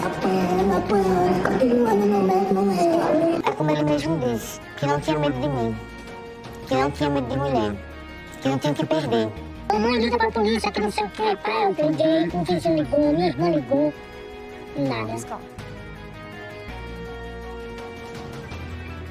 apanhando, continuando no médico, não é. É como ele mesmo disse, que não tinha medo de mim, que não tinha medo de mulher, que não tinha que perder. A mãe liga pra polícia, que não sei o que, pai, eu peguei, o vizinho ligou, minha irmã ligou, nada.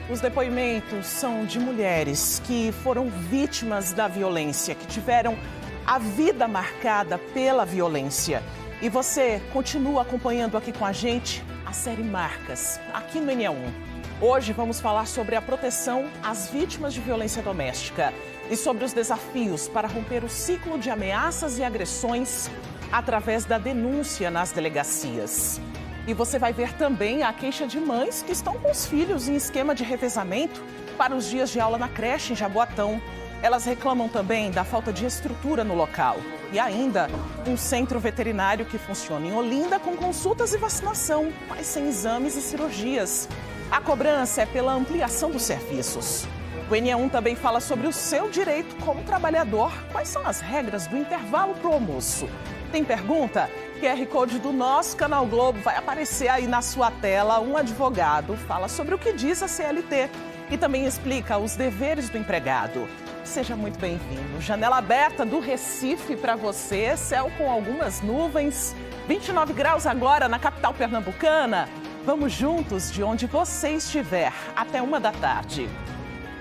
Os depoimentos são de mulheres que foram vítimas da violência, que tiveram a vida marcada pela violência. E você continua acompanhando aqui com a gente a série Marcas, aqui no NE1. Hoje vamos falar sobre a proteção às vítimas de violência doméstica e sobre os desafios para romper o ciclo de ameaças e agressões através da denúncia nas delegacias. E você vai ver também a queixa de mães que estão com os filhos em esquema de revezamento para os dias de aula na creche em Jaboatão. Elas reclamam também da falta de estrutura no local. E ainda, um centro veterinário que funciona em Olinda com consultas e vacinação, mas sem exames e cirurgias. A cobrança é pela ampliação dos serviços. O NE1 também fala sobre o seu direito como trabalhador. Quais são as regras do intervalo para o almoço? Tem pergunta? QR Code do nosso Canal Globo vai aparecer aí na sua tela. Um advogado fala sobre o que diz a CLT e também explica os deveres do empregado. Seja muito bem-vindo. Janela aberta do Recife para você, céu com algumas nuvens, 29 graus agora na capital pernambucana. Vamos juntos de onde você estiver, até 13h.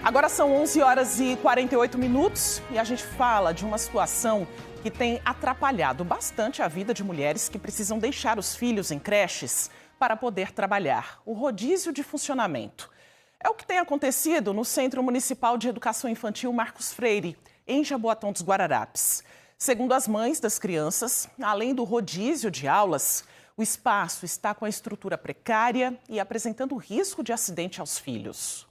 Agora são 11h48 e a gente fala de uma situação que tem atrapalhado bastante a vida de mulheres que precisam deixar os filhos em creches para poder trabalhar. O rodízio de funcionamento. É o que tem acontecido no Centro Municipal de Educação Infantil Marcos Freire, em Jaboatão dos Guararapes. Segundo as mães das crianças, além do rodízio de aulas, o espaço está com a estrutura precária e apresentando risco de acidente aos filhos.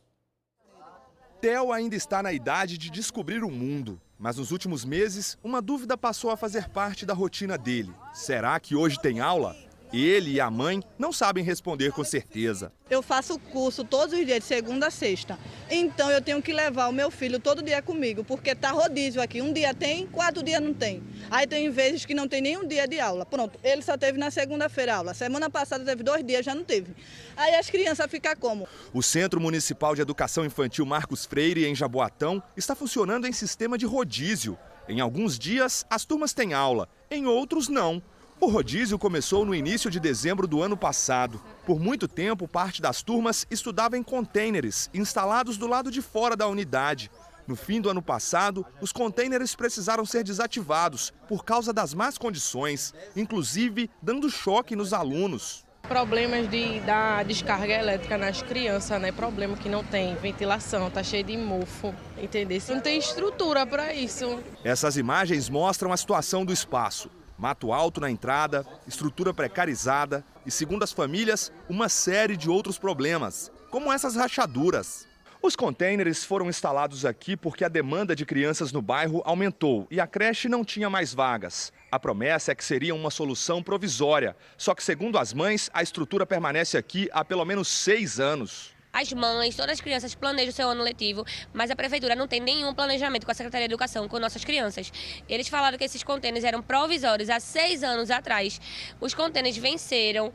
Theo ainda está na idade de descobrir o mundo, mas nos últimos meses, uma dúvida passou a fazer parte da rotina dele. Será que hoje tem aula? Ele e a mãe não sabem responder com certeza. Eu faço curso todos os dias, de segunda a sexta. Então eu tenho que levar o meu filho todo dia comigo, porque tá rodízio aqui. Um dia tem, 4 dias não tem. Aí tem vezes que não tem nenhum dia de aula. Pronto, ele só teve na segunda-feira aula. Semana passada teve 2 dias, já não teve. Aí as crianças ficam como? O Centro Municipal de Educação Infantil Marcos Freire, em Jaboatão, está funcionando em sistema de rodízio. Em alguns dias, as turmas têm aula, em outros não. O rodízio começou no início de dezembro do ano passado. Por muito tempo, parte das turmas estudava em contêineres instalados do lado de fora da unidade. No fim do ano passado, os contêineres precisaram ser desativados por causa das más condições, inclusive dando choque nos alunos. Problemas da descarga elétrica nas crianças, né? Problema que não tem ventilação, tá cheio de mofo, entendeu? Não tem estrutura para isso. Essas imagens mostram a situação do espaço. Mato alto na entrada, estrutura precarizada e, segundo as famílias, uma série de outros problemas, como essas rachaduras. Os contêineres foram instalados aqui porque a demanda de crianças no bairro aumentou e a creche não tinha mais vagas. A promessa é que seria uma solução provisória, só que, segundo as mães, a estrutura permanece aqui há pelo menos 6 anos. As mães, todas as crianças planejam o seu ano letivo, mas a prefeitura não tem nenhum planejamento com a Secretaria de Educação, com nossas crianças. Eles falaram que esses contêineres eram provisórios há 6 anos atrás. Os contêineres venceram,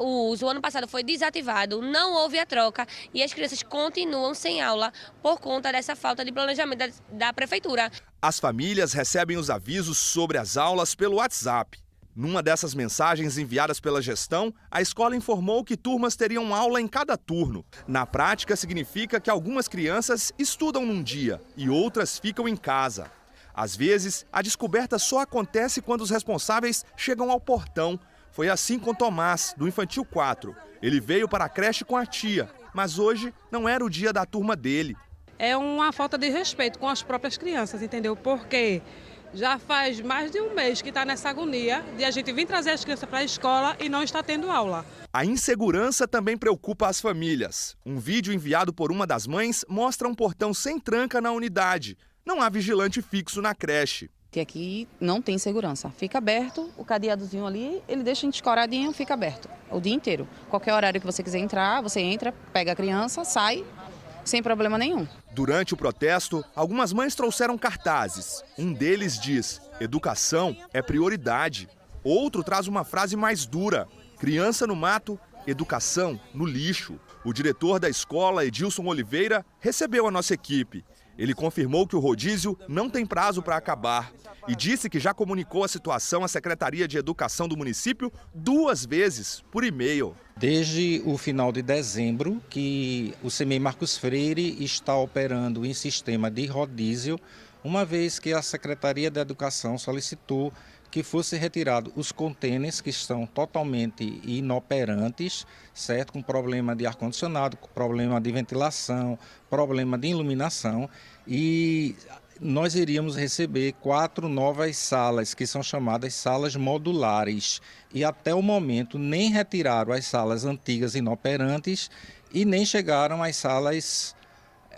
o uso, o ano passado foi desativado, não houve a troca e as crianças continuam sem aula por conta dessa falta de planejamento da prefeitura. As famílias recebem os avisos sobre as aulas pelo WhatsApp. Numa dessas mensagens enviadas pela gestão, a escola informou que turmas teriam aula em cada turno. Na prática, significa que algumas crianças estudam num dia e outras ficam em casa. Às vezes, a descoberta só acontece quando os responsáveis chegam ao portão. Foi assim com Tomás, do Infantil 4. Ele veio para a creche com a tia, mas hoje não era o dia da turma dele. É uma falta de respeito com as próprias crianças, entendeu? Porque já faz mais de um mês que está nessa agonia de a gente vir trazer as crianças para a escola e não está tendo aula. A insegurança também preocupa as famílias. Um vídeo enviado por uma das mães mostra um portão sem tranca na unidade. Não há vigilante fixo na creche. Aqui não tem segurança. Fica aberto, o cadeadozinho ali, ele deixa escoradinho, fica aberto o dia inteiro. Qualquer horário que você quiser entrar, você entra, pega a criança, sai, sem problema nenhum. Durante o protesto, algumas mães trouxeram cartazes. Um deles diz: educação é prioridade. Outro traz uma frase mais dura: Criança no mato, educação no lixo. O diretor da escola, Edilson Oliveira, recebeu a nossa equipe. Ele confirmou que o rodízio não tem prazo para acabar e disse que já comunicou a situação à Secretaria de Educação do município 2 vezes por e-mail. Desde o final de dezembro que o CEMEI Marcos Freire está operando em sistema de rodízio, uma vez que a Secretaria de Educação solicitou que fosse retirado os contêineres que estão totalmente inoperantes, certo? Com problema de ar-condicionado, com problema de ventilação, problema de iluminação, e nós iríamos receber 4 novas salas, que são chamadas salas modulares. E até o momento nem retiraram as salas antigas inoperantes e nem chegaram as salas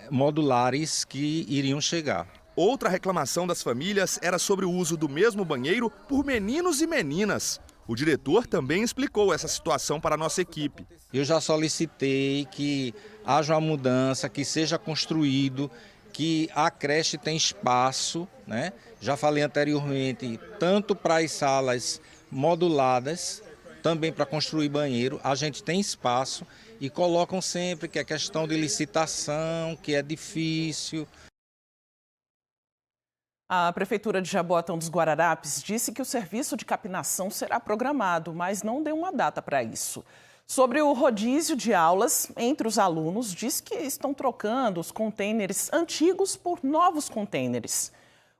modulares que iriam chegar. Outra reclamação das famílias era sobre o uso do mesmo banheiro por meninos e meninas. O diretor também explicou essa situação para a nossa equipe. Eu já solicitei que haja uma mudança, que seja construído, que a creche tem espaço, né? Já falei anteriormente, tanto para as salas moduladas, também para construir banheiro, a gente tem espaço e colocam sempre que é questão de licitação, que é difícil. A Prefeitura de Jaboatão dos Guararapes disse que o serviço de capinação será programado, mas não deu uma data para isso. Sobre o rodízio de aulas entre os alunos, diz que estão trocando os contêineres antigos por novos contêineres.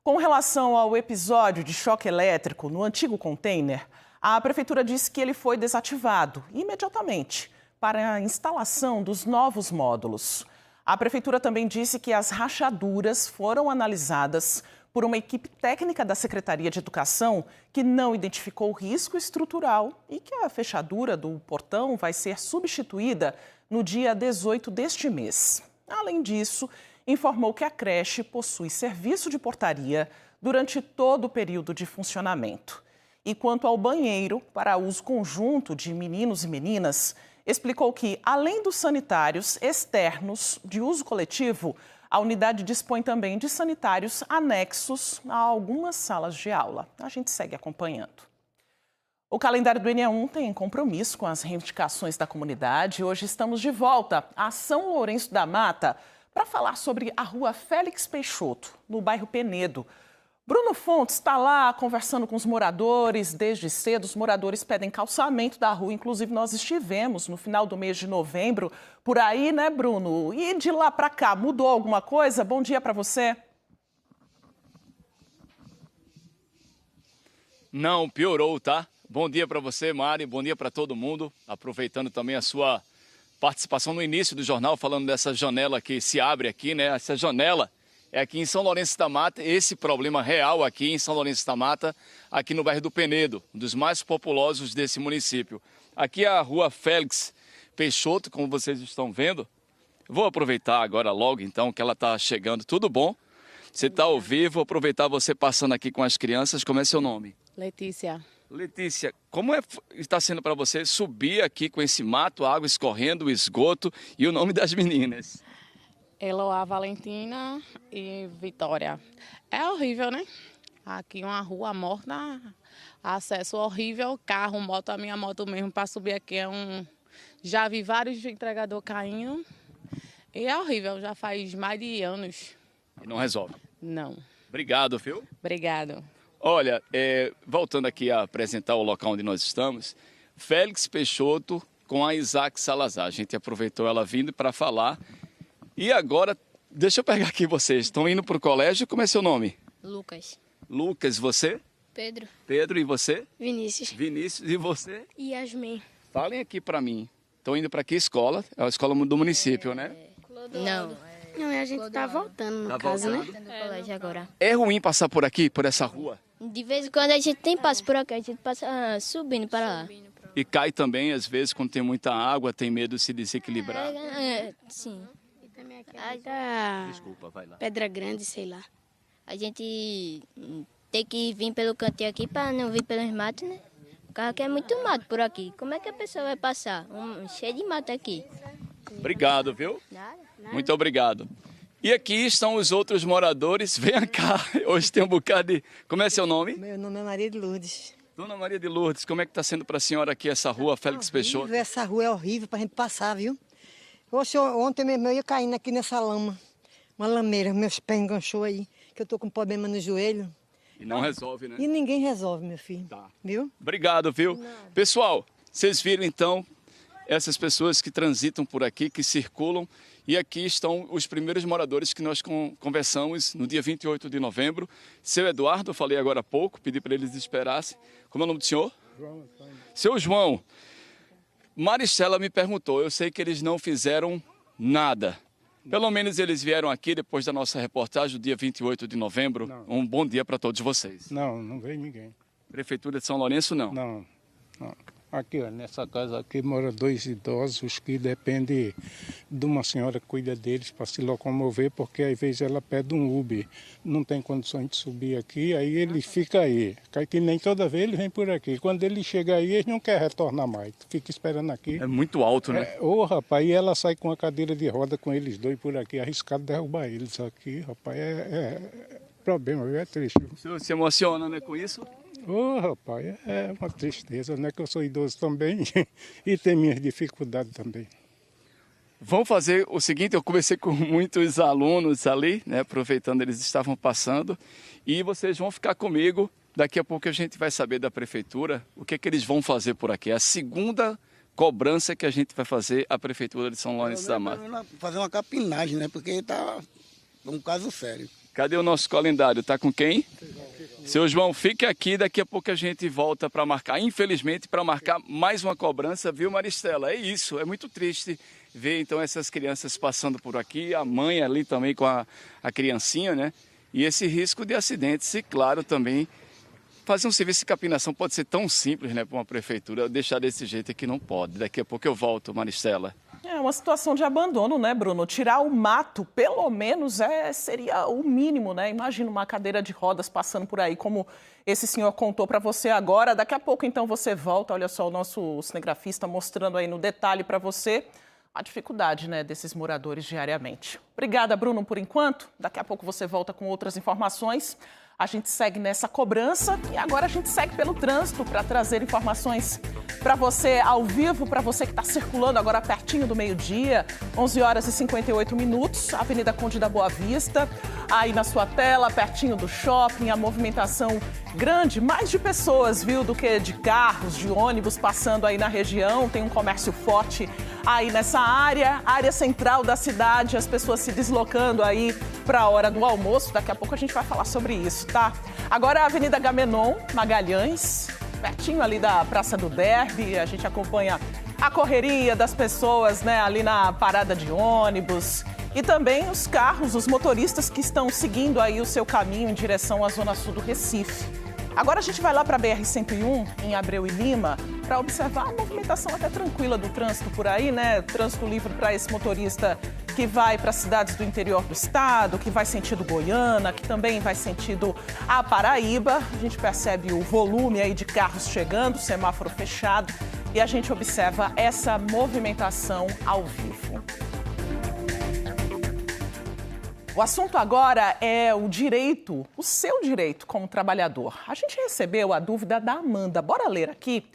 Com relação ao episódio de choque elétrico no antigo contêiner, a Prefeitura disse que ele foi desativado imediatamente para a instalação dos novos módulos. A Prefeitura também disse que as rachaduras foram analisadas por uma equipe técnica da Secretaria de Educação que não identificou risco estrutural e que a fechadura do portão vai ser substituída no dia 18 deste mês. Além disso, informou que a creche possui serviço de portaria durante todo o período de funcionamento. E quanto ao banheiro, para uso conjunto de meninos e meninas, explicou que, além dos sanitários externos de uso coletivo, a unidade dispõe também de sanitários anexos a algumas salas de aula. A gente segue acompanhando. O calendário do NE1 tem compromisso com as reivindicações da comunidade. Hoje estamos de volta a São Lourenço da Mata para falar sobre a rua Félix Peixoto, no bairro Penedo. Bruno Fontes está lá conversando com os moradores desde cedo. Os moradores pedem calçamento da rua. Inclusive, nós estivemos no final do mês de novembro por aí, né, Bruno? E de lá para cá, mudou alguma coisa? Bom dia para você. Não, piorou, tá? Bom dia para você, Mari. Bom dia para todo mundo. Aproveitando também a sua participação no início do jornal, falando dessa janela que se abre aqui, né? Essa janela é aqui em São Lourenço da Mata, esse problema real aqui em São Lourenço da Mata, aqui no bairro do Penedo, um dos mais populosos desse município. Aqui é a rua Félix Peixoto, como vocês estão vendo. Vou aproveitar agora logo então que ela está chegando. Tudo bom? Você está ao vivo, vou aproveitar você passando aqui com as crianças. Como é seu nome? Letícia. Letícia, como está sendo para você subir aqui com esse mato, a água escorrendo, o esgoto e o nome das meninas? Eloá, Valentina e Vitória. É horrível, né? Aqui uma rua morta, acesso horrível, carro, moto, a minha moto mesmo para subir aqui é Já vi vários entregadores caindo e é horrível, já faz mais de anos. E não resolve? Não. Obrigado, viu? Obrigado. Olha, voltando aqui a apresentar o local onde nós estamos, Félix Peixoto com a Isaac Salazar. A gente aproveitou ela vindo para falar. E agora, deixa eu pegar aqui vocês. Estão indo para o colégio, como é seu nome? Lucas. Lucas, você? Pedro. Pedro, e você? Vinícius. Vinícius, e você? Yasmin. Falem aqui para mim. Estão indo para que escola? É a escola do município, né? Não. Não, a gente tá voltando, no caso, né? No colégio agora. É ruim passar por aqui, por essa rua? De vez em quando a gente tem passo por aqui, a gente passa subindo para lá. E cai também, às vezes, quando tem muita água, tem medo de se desequilibrar. Sim. Desculpa, vai lá. Pedra Grande, sei lá. A gente tem que vir pelo cantinho aqui para não vir pelos matos, né? O carro aqui é muito mato por aqui. Como é que a pessoa vai passar? Cheio de mato aqui. Obrigado, viu? Nada. Muito obrigado. E aqui estão os outros moradores. Venha cá. Hoje tem um bocado de... Como é seu nome? Meu nome é Maria de Lourdes. Dona Maria de Lourdes, como é que está sendo para a senhora aqui essa rua Félix Peixoto? Essa rua é horrível para a gente passar, viu? Ontem mesmo eu ia caindo aqui nessa lama, uma lameira, meus pés enganchou aí, que eu tô com problema no joelho. E não resolve, né? E ninguém resolve, meu filho. Tá. Viu? Obrigado, viu? Pessoal, vocês viram então essas pessoas que transitam por aqui, que circulam, e aqui estão os primeiros moradores que nós conversamos no dia 28 de novembro. Seu Eduardo, eu falei agora há pouco, pedi para eles esperassem. Como é o nome do senhor? João. Seu João, Maristela me perguntou, eu sei que eles não fizeram nada. Pelo menos eles vieram aqui depois da nossa reportagem, do dia 28 de novembro. Não. Um bom dia para todos vocês. Não veio ninguém. Prefeitura de São Lourenço, não? Não. Aqui, ó, nessa casa aqui moram 2 idosos que dependem de uma senhora que cuida deles para se locomover, porque às vezes ela pede um Uber. Não tem condições de subir aqui, aí ele fica aí. Que nem toda vez ele vem por aqui. Quando ele chega aí, ele não quer retornar mais. Fica esperando aqui. É muito alto, né? Rapaz, e ela sai com a cadeira de roda com eles dois por aqui, arriscado derrubar eles aqui. Rapaz, problema, viu? É triste. O senhor se emociona, né, com isso? Rapaz, é uma tristeza, né? Que eu sou idoso também e tenho minhas dificuldades também. Vamos fazer o seguinte, eu conversei com muitos alunos ali, né? Aproveitando, eles estavam passando, e vocês vão ficar comigo. Daqui a pouco a gente vai saber da prefeitura o que é que eles vão fazer por aqui. É a segunda cobrança que a gente vai fazer à prefeitura de São Lourenço da Mata. Fazer uma capinagem, né? Porque está um caso sério. Cadê o nosso calendário? Tá com quem? Seu João, fique aqui, daqui a pouco a gente volta para marcar, infelizmente, para marcar mais uma cobrança, viu, Maristela? É isso, é muito triste ver então essas crianças passando por aqui, a mãe ali também com a criancinha, né? E esse risco de acidentes e, claro, também fazer um serviço de capinação pode ser tão simples, né, para uma prefeitura, deixar desse jeito aqui não pode. Daqui a pouco eu volto, Maristela. É uma situação de abandono, né, Bruno? Tirar o mato, pelo menos, seria o mínimo, né? Imagina uma cadeira de rodas passando por aí, como esse senhor contou para você agora. Daqui a pouco, então, você volta. Olha só, o nosso cinegrafista mostrando aí no detalhe para você a dificuldade, né, desses moradores diariamente. Obrigada, Bruno, por enquanto. Daqui a pouco você volta com outras informações. A gente segue nessa cobrança e agora a gente segue pelo trânsito para trazer informações para você ao vivo, para você que está circulando agora pertinho do meio-dia, 11 horas e 58 minutos, Avenida Conde da Boa Vista, aí na sua tela, pertinho do shopping, a movimentação grande, mais de pessoas, viu, do que de carros, de ônibus passando aí na região, tem um comércio forte aí nessa área central da cidade, as pessoas se deslocando aí para a hora do almoço, daqui a pouco a gente vai falar sobre isso, tá? Agora a Avenida Agamenon, Magalhães, pertinho ali da Praça do Derby, a gente acompanha a correria das pessoas, né, ali na parada de ônibus e também os carros, os motoristas que estão seguindo aí o seu caminho em direção à Zona Sul do Recife. Agora a gente vai lá para a BR-101, em Abreu e Lima, para observar a movimentação até tranquila do trânsito por aí, né? Trânsito livre para esse motorista que vai para cidades do interior do estado, que vai sentido Goiânia, que também vai sentido a Paraíba. A gente percebe o volume aí de carros chegando, semáforo fechado, e a gente observa essa movimentação ao vivo. O assunto agora é o direito, o seu direito como trabalhador. A gente recebeu a dúvida da Amanda. Bora ler aqui.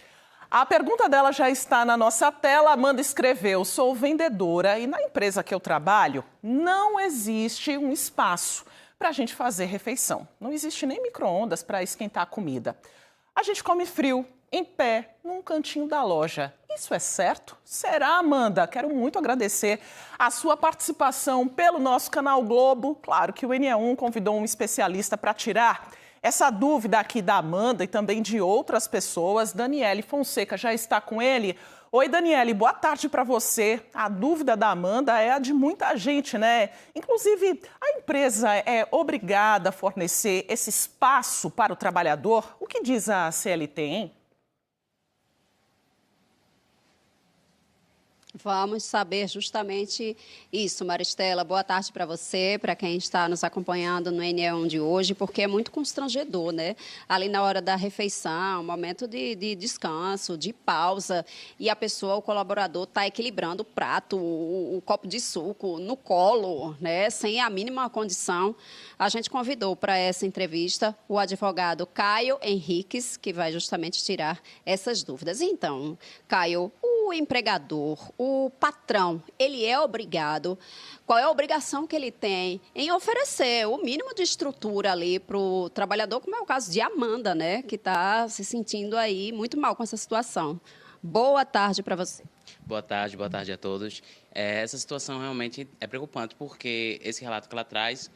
A pergunta dela já está na nossa tela. A Amanda escreveu: sou vendedora e na empresa que eu trabalho não existe um espaço para a gente fazer refeição. Não existe nem micro-ondas para esquentar a comida. A gente come frio, em pé, num cantinho da loja. Isso é certo? Será, Amanda? Quero muito agradecer a sua participação pelo nosso canal Globo. Claro que o NE1 convidou um especialista para tirar essa dúvida aqui da Amanda e também de outras pessoas. Daniele Fonseca já está com ele. Oi, Daniele, boa tarde para você. A dúvida da Amanda é a de muita gente, né? Inclusive, a empresa é obrigada a fornecer esse espaço para o trabalhador? O que diz a CLT, hein? Vamos saber justamente isso, Maristela. Boa tarde para você, para quem está nos acompanhando no NE1 de hoje, porque é muito constrangedor, né? Ali na hora da refeição, momento de descanso, de pausa, e a pessoa, o colaborador, está equilibrando o prato, o copo de suco no colo, né? Sem a mínima condição. A gente convidou para essa entrevista o advogado Caio Henriques, que vai justamente tirar essas dúvidas. Então, Caio, o empregador, o patrão, ele é obrigado, qual é a obrigação que ele tem em oferecer o mínimo de estrutura ali para o trabalhador, como é o caso de Amanda, né, que está se sentindo aí muito mal com essa situação. Boa tarde para você. Boa tarde a todos. Essa situação realmente é preocupante, porque esse relato que ela traz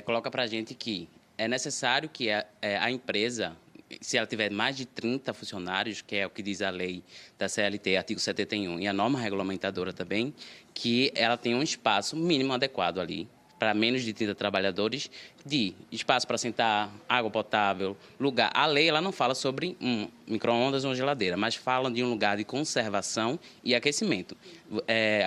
coloca para a gente que é necessário que a empresa, se ela tiver mais de 30 funcionários, que é o que diz a lei da CLT, artigo 71, e a norma regulamentadora também, que ela tenha um espaço mínimo adequado ali, para menos de 30 trabalhadores, de espaço para sentar, água potável, lugar. A lei ela não fala sobre micro-ondas ou uma geladeira, mas fala de um lugar de conservação e aquecimento.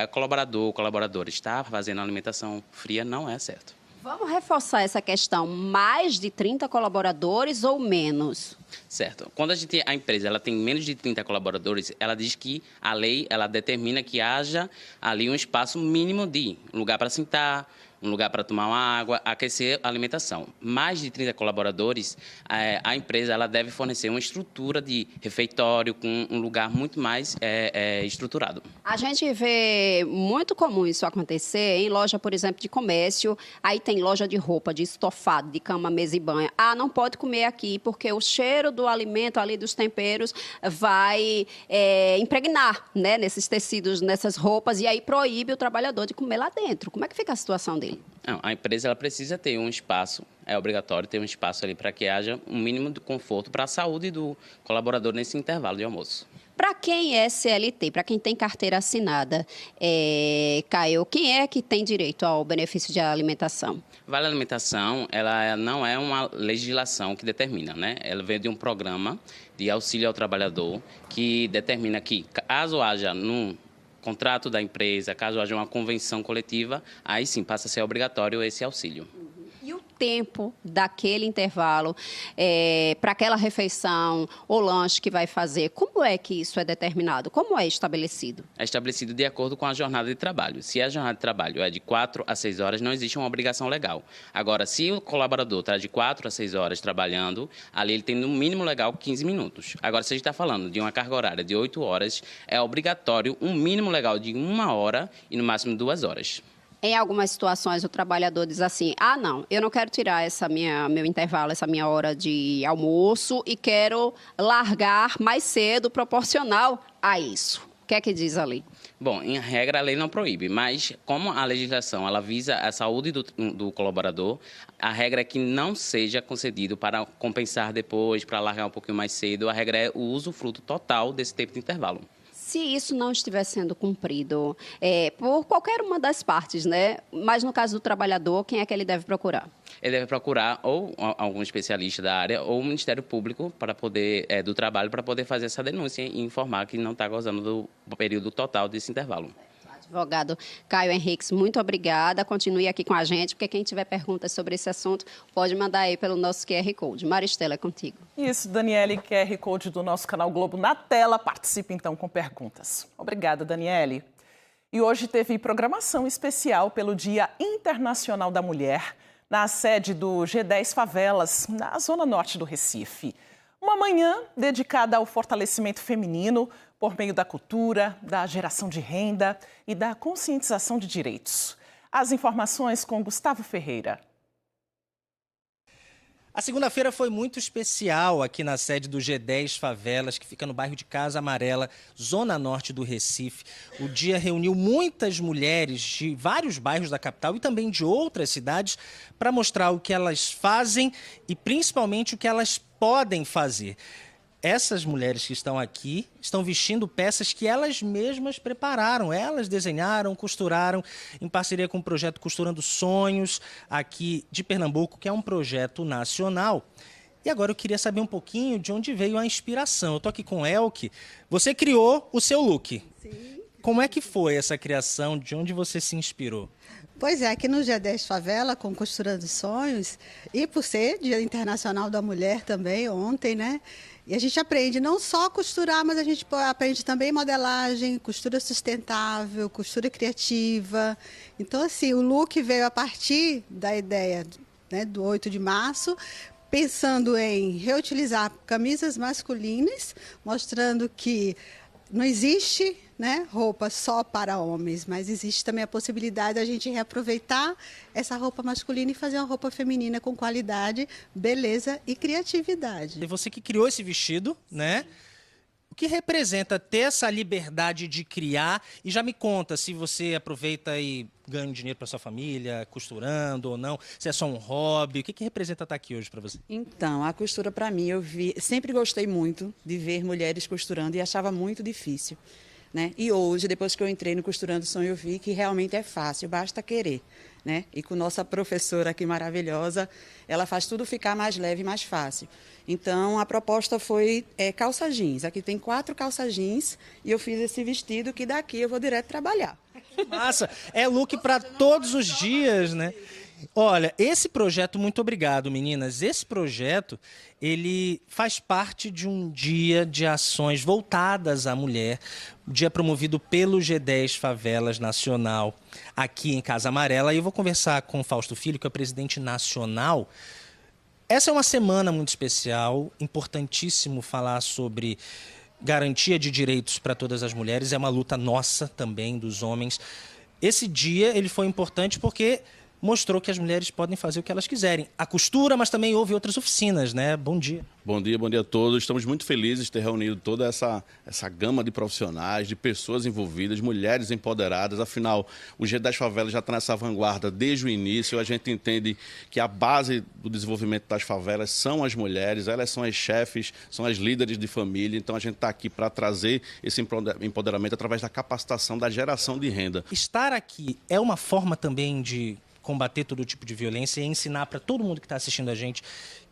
A colaboradora está fazendo alimentação fria, não é certo. Vamos reforçar essa questão, mais de 30 colaboradores ou menos? Certo. Quando a empresa ela tem menos de 30 colaboradores, ela diz que a lei ela determina que haja ali um espaço mínimo de lugar para sentar, um lugar para tomar uma água, aquecer a alimentação. Mais de 30 colaboradores, a empresa ela deve fornecer uma estrutura de refeitório com um lugar muito mais estruturado. A gente vê muito comum isso acontecer em loja, por exemplo, de comércio. Aí tem loja de roupa, de estofado, de cama, mesa e banho. Ah, não pode comer aqui porque o cheiro do alimento ali, dos temperos, vai impregnar, né, nesses tecidos, nessas roupas, e aí proíbe o trabalhador de comer lá dentro. Como é que fica a situação dele? Não, a empresa ela precisa ter um espaço, é obrigatório ter um espaço ali para que haja um mínimo de conforto para a saúde do colaborador nesse intervalo de almoço. Para quem é CLT, para quem tem carteira assinada, Caio, quem é que tem direito ao benefício de alimentação? Vale Alimentação, ela não é uma legislação que determina, né? Ela vem de um programa de auxílio ao trabalhador que determina que, caso haja no contrato da empresa, caso haja uma convenção coletiva, aí sim passa a ser obrigatório esse auxílio. E o tempo daquele intervalo para aquela refeição ou lanche que vai fazer, como é que isso é determinado? Como é estabelecido? É estabelecido de acordo com a jornada de trabalho. Se a jornada de trabalho é de 4 a 6 horas, não existe uma obrigação legal. Agora, se o colaborador está de 4 a 6 horas trabalhando, ali ele tem no mínimo legal 15 minutos. Agora, se a gente está falando de uma carga horária de 8 horas, é obrigatório um mínimo legal de 1 hora e no máximo 2 horas. Em algumas situações, o trabalhador diz assim, não, eu não quero tirar meu intervalo, essa minha hora de almoço e quero largar mais cedo, proporcional a isso. O que é que diz a lei? Bom, em regra, a lei não proíbe, mas como a legislação ela visa a saúde do colaborador, a regra é que não seja concedido para compensar depois, para largar um pouquinho mais cedo. A regra é o usufruto total desse tempo de intervalo. Se isso não estiver sendo cumprido por qualquer uma das partes, né? Mas no caso do trabalhador, quem é que ele deve procurar? Ele deve procurar ou algum especialista da área ou o Ministério Público para poder, do Trabalho para poder fazer essa denúncia e informar que não está gozando do período total desse intervalo. Advogado Caio Henriques, muito obrigada. Continue aqui com a gente, porque quem tiver perguntas sobre esse assunto pode mandar aí pelo nosso QR Code. Maristela, é contigo. Isso, Daniele, QR Code do nosso canal Globo na tela. Participe então com perguntas. Obrigada, Daniele. E hoje teve programação especial pelo Dia Internacional da Mulher na sede do G10 Favelas, na zona norte do Recife. Uma manhã dedicada ao fortalecimento feminino por meio da cultura, da geração de renda e da conscientização de direitos. As informações com Gustavo Ferreira. A segunda-feira foi muito especial aqui na sede do G10 Favelas, que fica no bairro de Casa Amarela, zona norte do Recife. O dia reuniu muitas mulheres de vários bairros da capital e também de outras cidades para mostrar o que elas fazem e principalmente o que elas podem fazer. Essas mulheres que estão aqui estão vestindo peças que elas mesmas prepararam. Elas desenharam, costuraram, em parceria com o projeto Costurando Sonhos, aqui de Pernambuco, que é um projeto nacional. E agora eu queria saber um pouquinho de onde veio a inspiração. Eu estou aqui com o Elke. Você criou o seu look. Sim. Como é que foi essa criação? De onde você se inspirou? Pois é, aqui no G10 Favela, com Costurando Sonhos, e por ser Dia Internacional da Mulher também, ontem, né? E a gente aprende não só a costurar, mas a gente aprende também modelagem, costura sustentável, costura criativa. Então, assim, o look veio a partir da ideia, né, do 8 de março, pensando em reutilizar camisas masculinas, mostrando que não existe, né, roupa só para homens, mas existe também a possibilidade da gente reaproveitar essa roupa masculina e fazer uma roupa feminina com qualidade, beleza e criatividade. E você que criou esse vestido, né? O que representa ter essa liberdade de criar? E já me conta se você aproveita e ganha dinheiro para sua família, costurando ou não, se é só um hobby. O que representa estar aqui hoje para você? Então, a costura para mim, sempre gostei muito de ver mulheres costurando e achava muito difícil, né? E hoje, depois que eu entrei no Costurando Sonho, eu vi que realmente é fácil, basta querer, né? E com nossa professora aqui maravilhosa, ela faz tudo ficar mais leve e mais fácil. Então, a proposta foi calça jeans. Aqui tem 4 calça jeans e eu fiz esse vestido que daqui eu vou direto trabalhar. Massa! É look para todos os dias, né? Olha, esse projeto, muito obrigado, meninas. Esse projeto, ele faz parte de um dia de ações voltadas à mulher, um dia promovido pelo G10 Favelas Nacional, aqui em Casa Amarela. E eu vou conversar com o Fausto Filho, que é o presidente nacional. Essa é uma semana muito especial, importantíssimo falar sobre garantia de direitos para todas as mulheres. É uma luta nossa também, dos homens. Esse dia ele foi importante porque mostrou que as mulheres podem fazer o que elas quiserem. A costura, mas também houve outras oficinas, né? Bom dia. Bom dia a todos. Estamos muito felizes de ter reunido toda essa gama de profissionais, de pessoas envolvidas, mulheres empoderadas. Afinal, o G10 Favelas já está nessa vanguarda desde o início. A gente entende que a base do desenvolvimento das favelas são as mulheres, elas são as chefes, são as líderes de família. Então, a gente está aqui para trazer esse empoderamento através da capacitação, da geração de renda. Estar aqui é uma forma também de combater todo tipo de violência e ensinar para todo mundo que está assistindo a gente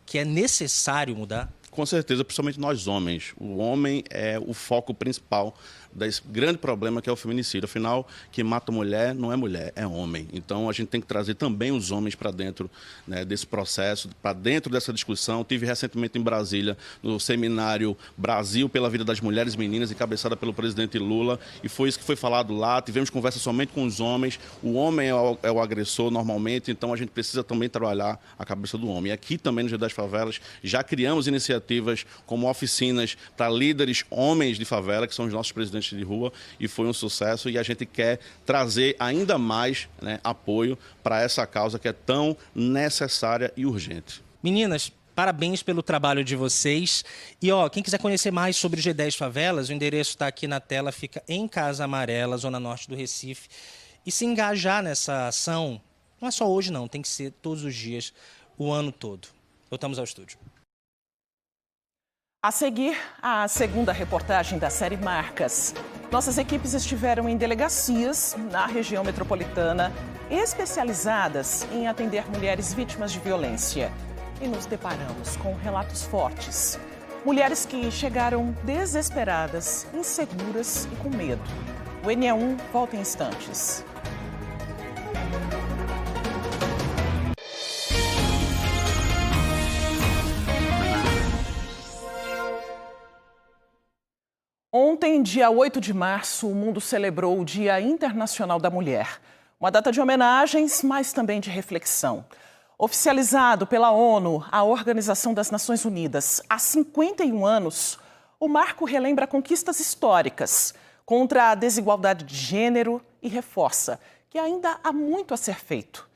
que é necessário mudar? Com certeza, principalmente nós homens. O homem é o foco principal desse grande problema que é o feminicídio. Afinal, quem mata mulher não é mulher, é homem. Então, a gente tem que trazer também os homens para dentro, né, desse processo, para dentro dessa discussão. Tive recentemente em Brasília, no seminário Brasil pela Vida das Mulheres e Meninas, encabeçada pelo presidente Lula, e foi isso que foi falado lá. Tivemos conversa somente com os homens. O homem é o agressor normalmente, então a gente precisa também trabalhar a cabeça do homem. E aqui também no G10 Favelas já criamos iniciativas como oficinas para líderes homens de favela, que são os nossos presidentes de rua, e foi um sucesso, e a gente quer trazer ainda mais, né, apoio para essa causa que é tão necessária e urgente. Meninas, parabéns pelo trabalho de vocês. E quem quiser conhecer mais sobre o G10 Favelas, o endereço está aqui na tela, fica em Casa Amarela, zona norte do Recife. E se engajar nessa ação, não é só hoje não, tem que ser todos os dias, o ano todo. Voltamos ao estúdio. A seguir, a segunda reportagem da série Marcas. Nossas equipes estiveram em delegacias na região metropolitana, especializadas em atender mulheres vítimas de violência. E nos deparamos com relatos fortes. Mulheres que chegaram desesperadas, inseguras e com medo. O NE1 volta em instantes. Ontem, dia 8 de março, o mundo celebrou o Dia Internacional da Mulher. Uma data de homenagens, mas também de reflexão. Oficializado pela ONU, a Organização das Nações Unidas, há 51 anos, o marco relembra conquistas históricas contra a desigualdade de gênero e reforça que ainda há muito a ser feito.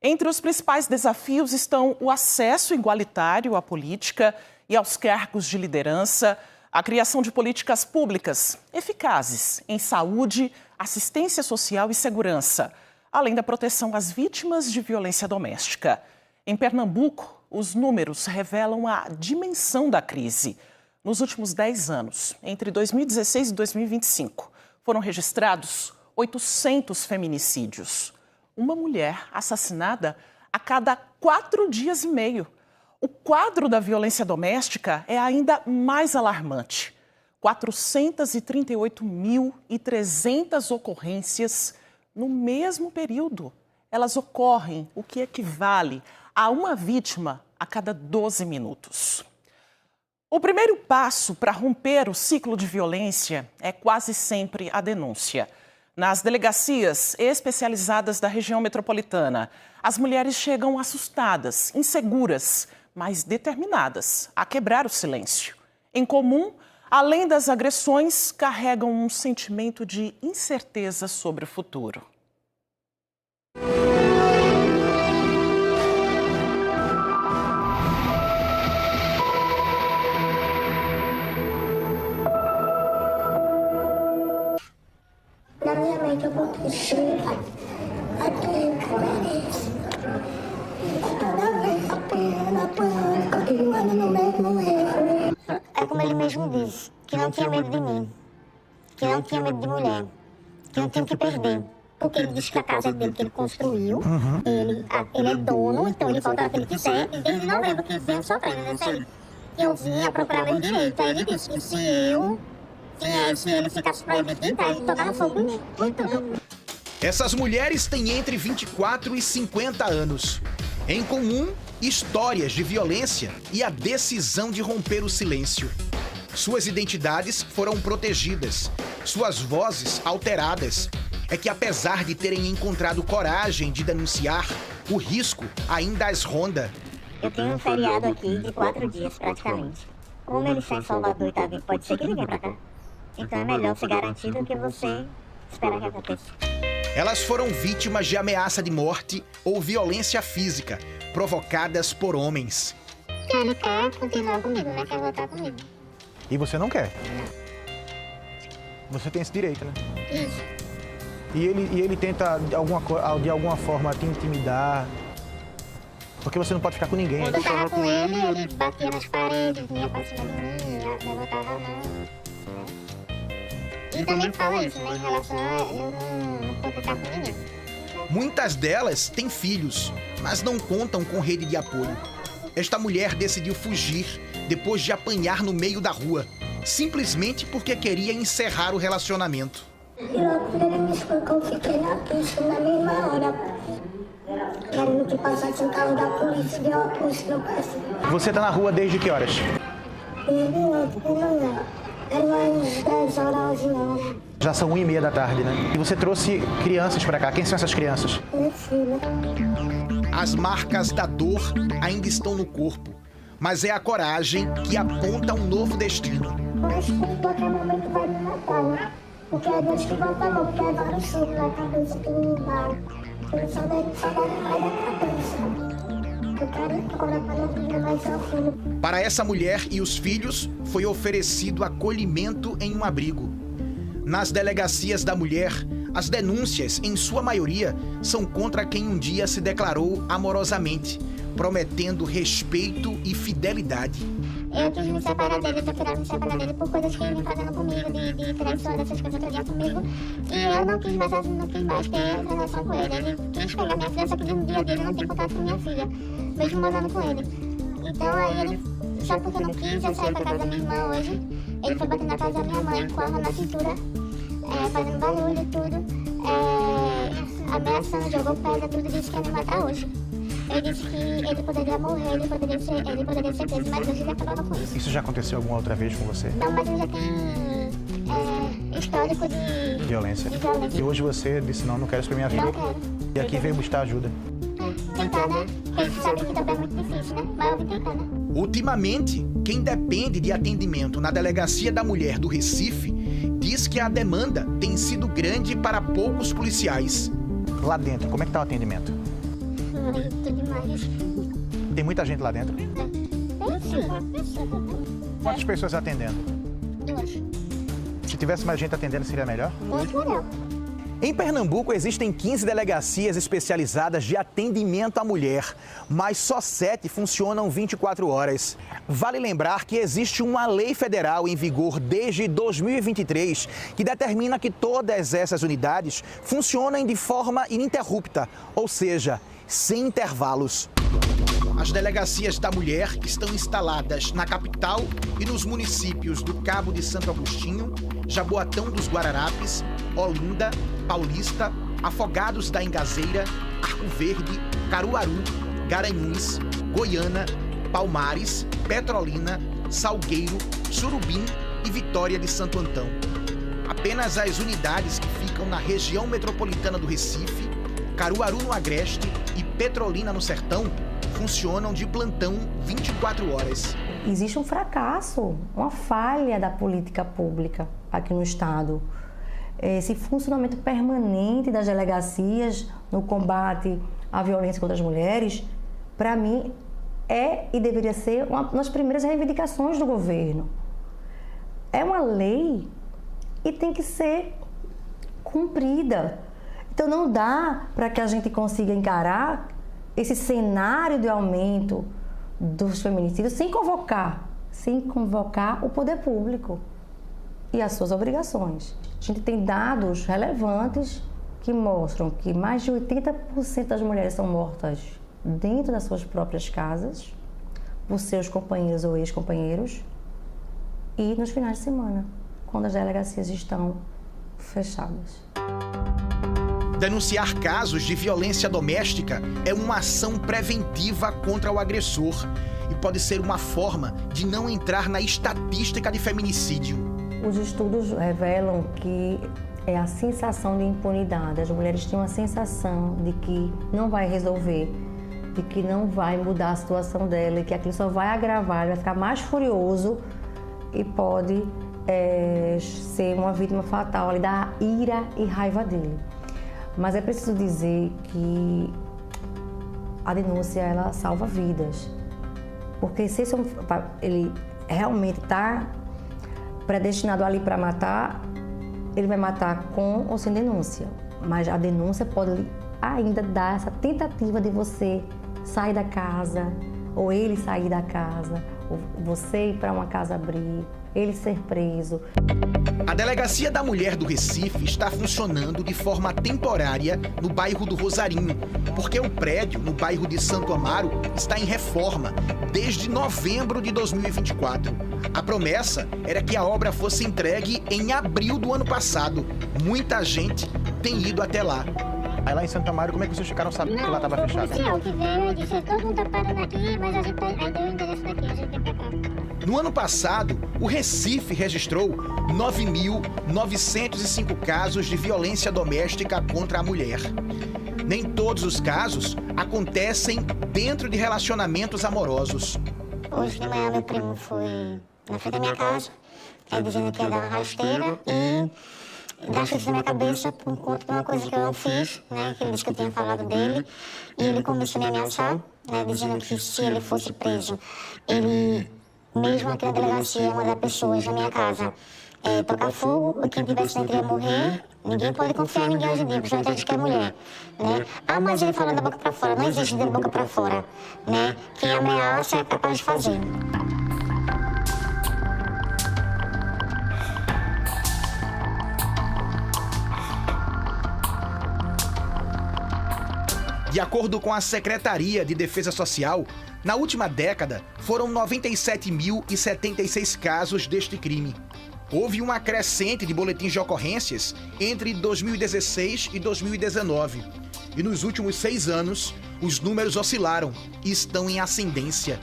Entre os principais desafios estão o acesso igualitário à política e aos cargos de liderança, a criação de políticas públicas eficazes em saúde, assistência social e segurança, além da proteção às vítimas de violência doméstica. Em Pernambuco, os números revelam a dimensão da crise. Nos últimos 10 anos, entre 2016 e 2025, foram registrados 800 feminicídios. Uma mulher assassinada a cada 4 dias e meio. O quadro da violência doméstica é ainda mais alarmante. 438.300 ocorrências no mesmo período. Elas ocorrem, o que equivale a uma vítima a cada 12 minutos. O primeiro passo para romper o ciclo de violência é quase sempre a denúncia. Nas delegacias especializadas da região metropolitana, as mulheres chegam assustadas, inseguras, mas determinadas a quebrar o silêncio. Em comum, além das agressões, carregam um sentimento de incerteza sobre o futuro. Na minha mente eu aconteceu aquilo que eu mereço. Toda vez apanhando, continuando no mesmo erro. É como ele mesmo disse, que não tinha medo de mim, que não tinha medo de mulher, que não tinha o que perder. Porque ele disse que a casa dele que ele construiu, ele é dono, então ele volta que ele quiser. E desde novembro que vem só pra ele nessa aí. Eu vinha procurar meu direito. Aí ele disse que se ele ficasse proibido de entrar, ele tocava fogo em mim. Essas mulheres têm entre 24 e 50 anos. Em comum, histórias de violência e a decisão de romper o silêncio. Suas identidades foram protegidas, suas vozes alteradas. É que apesar de terem encontrado coragem de denunciar, o risco ainda as ronda. Eu tenho um feriado aqui de 4 dias praticamente. Como ele está em Salvador e tá vindo, pode ser que ele venha pra cá. Então é melhor se garantir do que você esperar que aconteça. Elas foram vítimas de ameaça de morte ou violência física, provocadas por homens. Ele quer continuar comigo, né? Quer voltar comigo. E você não quer? Você tem esse direito, né? Isso. E ele tenta, de alguma forma, te intimidar. Porque você não pode ficar com ninguém. Quando eu tava com ele batia nas paredes, vinha pra cima de mim, levantava a mão. E também fala isso, né? Em relação a eu não vou ficar com ninguém. Muitas delas têm filhos, mas não contam com rede de apoio. Esta mulher decidiu fugir depois de apanhar no meio da rua, simplesmente porque queria encerrar o relacionamento. E logo quando ele me espancou, fiquei na pista na mesma hora. Querendo que passasse um carro da polícia, deu uma pulsa no pé. Você tá na rua desde que horas? Desde ontem de manhã. Era umas 10 horas, 11 horas. Já são 1h30 da tarde, né? E você trouxe crianças pra cá. Quem são essas crianças? Minha filha. As marcas da dor ainda estão no corpo, mas é a coragem que aponta um novo destino. Eu acho que em qualquer momento vai me matar, né? Porque é Deus que volta não, porque é vários socos na cabeça que me dá. Eu só dei mais da cabeça. Eu quero ir agora para a vida mais ao fundo. Para essa mulher e os filhos, foi oferecido acolhimento em um abrigo. Nas delegacias da mulher, as denúncias, em sua maioria, são contra quem um dia se declarou amorosamente, prometendo respeito e fidelidade. Eu quis me separar dele, eu tô querendo me separar dele por coisas que ele vem fazendo comigo, de traições, essas coisas que ele comigo. E eu não quis mais ter relação com ele. Ele quis pegar minha filha, só que no dia dele não tem contato com minha filha, mesmo morando com ele. Então aí ele, só porque não quis, eu saí pra casa da minha irmã hoje. Ele foi batendo na casa da minha mãe com a arma na cintura, fazendo barulho e tudo, ameaçando, jogou pedra, tudo, disse que ia me matar hoje. Ele disse que ele poderia morrer, ele poderia ser preso, mas hoje ele acabava com isso. Isso já aconteceu alguma outra vez com você? Não, mas ele já tem histórico de violência. E hoje você disse, não quero isso pra minha vida. Não quero. E aqui veio buscar ajuda. Tentar, né? Porque você sabe que também é muito difícil, né? Mas eu vim tentar, né? Ultimamente, quem depende de atendimento na Delegacia da Mulher do Recife diz que a demanda tem sido grande para poucos policiais. Lá dentro, como é que tá o atendimento? Muito demais. Tem muita gente lá dentro? Tem sim. Quantas pessoas atendendo? 2. Se tivesse mais gente atendendo, seria melhor? Muito melhor. Em Pernambuco, existem 15 delegacias especializadas de atendimento à mulher, mas só 7 funcionam 24 horas. Vale lembrar que existe uma lei federal em vigor desde 2023 que determina que todas essas unidades funcionem de forma ininterrupta, ou seja, sem intervalos. As delegacias da mulher estão instaladas na capital e nos municípios do Cabo de Santo Agostinho, Jaboatão dos Guararapes, Olinda, Paulista, Afogados da Ingazeira, Arco Verde, Caruaru, Garanhuns, Goiânia, Palmares, Petrolina, Salgueiro, Surubim e Vitória de Santo Antão. Apenas as unidades que ficam na região metropolitana do Recife, Caruaru no Agreste e Petrolina no Sertão funcionam de plantão 24 horas. Existe um fracasso, uma falha da política pública aqui no estado. Esse funcionamento permanente das delegacias no combate à violência contra as mulheres, para mim, é e deveria ser uma das primeiras reivindicações do governo. É uma lei e tem que ser cumprida. Então não dá para que a gente consiga encarar esse cenário de aumento dos feminicídios sem convocar o poder público e as suas obrigações. A gente tem dados relevantes que mostram que mais de 80% das mulheres são mortas dentro das suas próprias casas, por seus companheiros ou ex-companheiros, e nos finais de semana, quando as delegacias estão fechadas. Denunciar casos de violência doméstica é uma ação preventiva contra o agressor e pode ser uma forma de não entrar na estatística de feminicídio. Os estudos revelam que é a sensação de impunidade. As mulheres têm uma sensação de que não vai resolver, de que não vai mudar a situação dela e que aquilo só vai agravar, vai ficar mais furioso e pode ser uma vítima fatal ali da ira e raiva dele. Mas é preciso dizer que a denúncia, ela salva vidas. Porque se ele realmente está predestinado ali para matar, ele vai matar com ou sem denúncia. Mas a denúncia pode ainda dar essa tentativa de você sair da casa, ou ele sair da casa, ou você ir para uma casa abrir, ele ser preso. A Delegacia da Mulher do Recife está funcionando de forma temporária no bairro do Rosarinho, porque o prédio, no bairro de Santo Amaro, está em reforma desde novembro de 2024. A promessa era que a obra fosse entregue em abril do ano passado. Muita gente tem ido até lá. Aí lá em Santo Amaro, como é que vocês ficaram sabendo que lá estava fechado? O que veio e disse, todo mundo tá parando aqui, mas a gente deu o endereço daqui, a gente vem pra cá. No ano passado, o Recife registrou 9.905 casos de violência doméstica contra a mulher. Nem todos os casos acontecem dentro de relacionamentos amorosos. Hoje de manhã meu primo foi na frente da minha casa, dizendo que ia dar uma rasteira e dar chute na minha cabeça por conta de uma coisa que eu não fiz, né, que ele disse que eu tinha falado dele, e ele começou a me ameaçar, né, dizendo que se ele fosse preso, ele, mesmo aqui na delegacia, mandar pessoas na minha casa tocar fogo, quem tivesse dentro ia morrer. Ninguém pode confiar em ninguém hoje em dia, principalmente a gente que é mulher, né? Ah, mas ele falando da boca pra fora, não existe da boca pra fora, né? Quem ameaça é capaz de fazer. De acordo com a Secretaria de Defesa Social, na última década foram 97.076 casos deste crime. Houve uma crescente de boletins de ocorrências entre 2016 e 2019. E nos últimos 6 anos, os números oscilaram e estão em ascendência.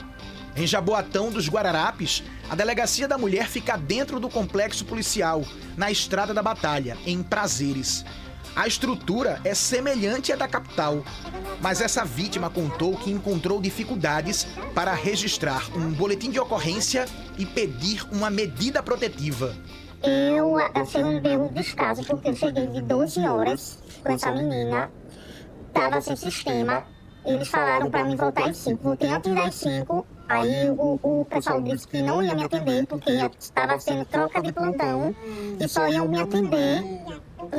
Em Jaboatão dos Guararapes, a Delegacia da Mulher fica dentro do complexo policial, na Estrada da Batalha, em Prazeres. A estrutura é semelhante à da capital, mas essa vítima contou que encontrou dificuldades para registrar um boletim de ocorrência e pedir uma medida protetiva. Eu achei um berro descaso, porque eu cheguei de 12 horas com essa menina, estava sem sistema, eles falaram para mim voltar às 5, voltei antes das 5, aí o pessoal disse que não ia me atender, porque estava sendo troca de plantão e só iam me atender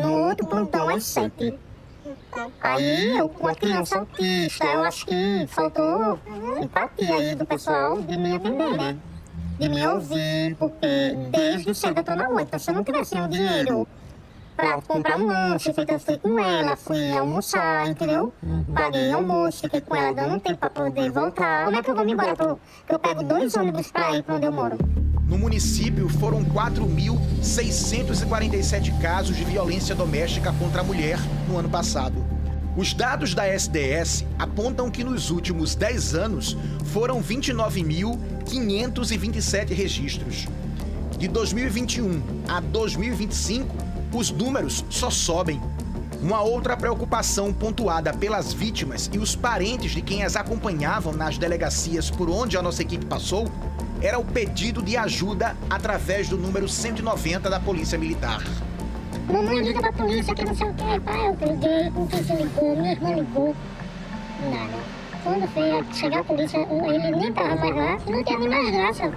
no outro plantão às 7. Aí eu, com a criança autista, eu acho que faltou empatia aí do pessoal de me atender, né? De me ouvir, porque desde cedo eu tô na rua, então se eu não tivesse o dinheiro pra comprar um lanche, então fui com ela, fui almoçar, entendeu? Paguei almoço, fiquei com ela dando tempo pra poder voltar. Como é que eu vou me embora? Eu pego 2 ônibus pra ir pra onde eu moro. No município, foram 4.647 casos de violência doméstica contra a mulher no ano passado. Os dados da SDS apontam que nos últimos 10 anos foram 29.527 registros. De 2021 a 2025, os números só sobem. Uma outra preocupação pontuada pelas vítimas e os parentes de quem as acompanhavam nas delegacias por onde a nossa equipe passou era o pedido de ajuda através do número 190 da Polícia Militar. Mamãe liga pra polícia que não sei o que, pai, eu liguei, o vice ligou, minha irmã ligou, nada. Quando veio chegar a polícia, ele nem tava mais lá, não tinha nem mais graça.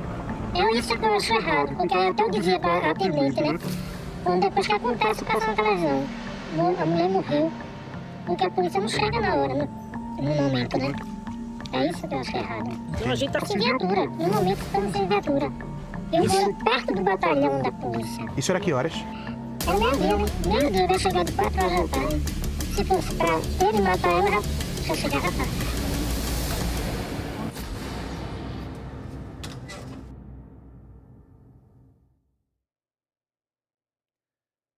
Isso que eu acho errado, porque eu até dizia pra atendente, né? Quando depois que acontece, passa na televisão. A mulher morreu, porque a polícia não chega na hora, no momento, né? É isso que eu acho errado. A gente tá sem viatura, no momento estamos sem viatura. Eu moro perto do batalhão da polícia. Isso era que horas? É meio-dia, vai chegar de 4 horas da tarde. Se fosse pra ele matar ela, já chegava tarde.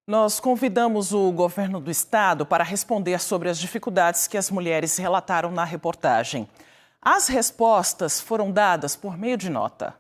Nós convidamos o governo do estado para responder sobre as dificuldades que as mulheres relataram na reportagem. As respostas foram dadas por meio de nota.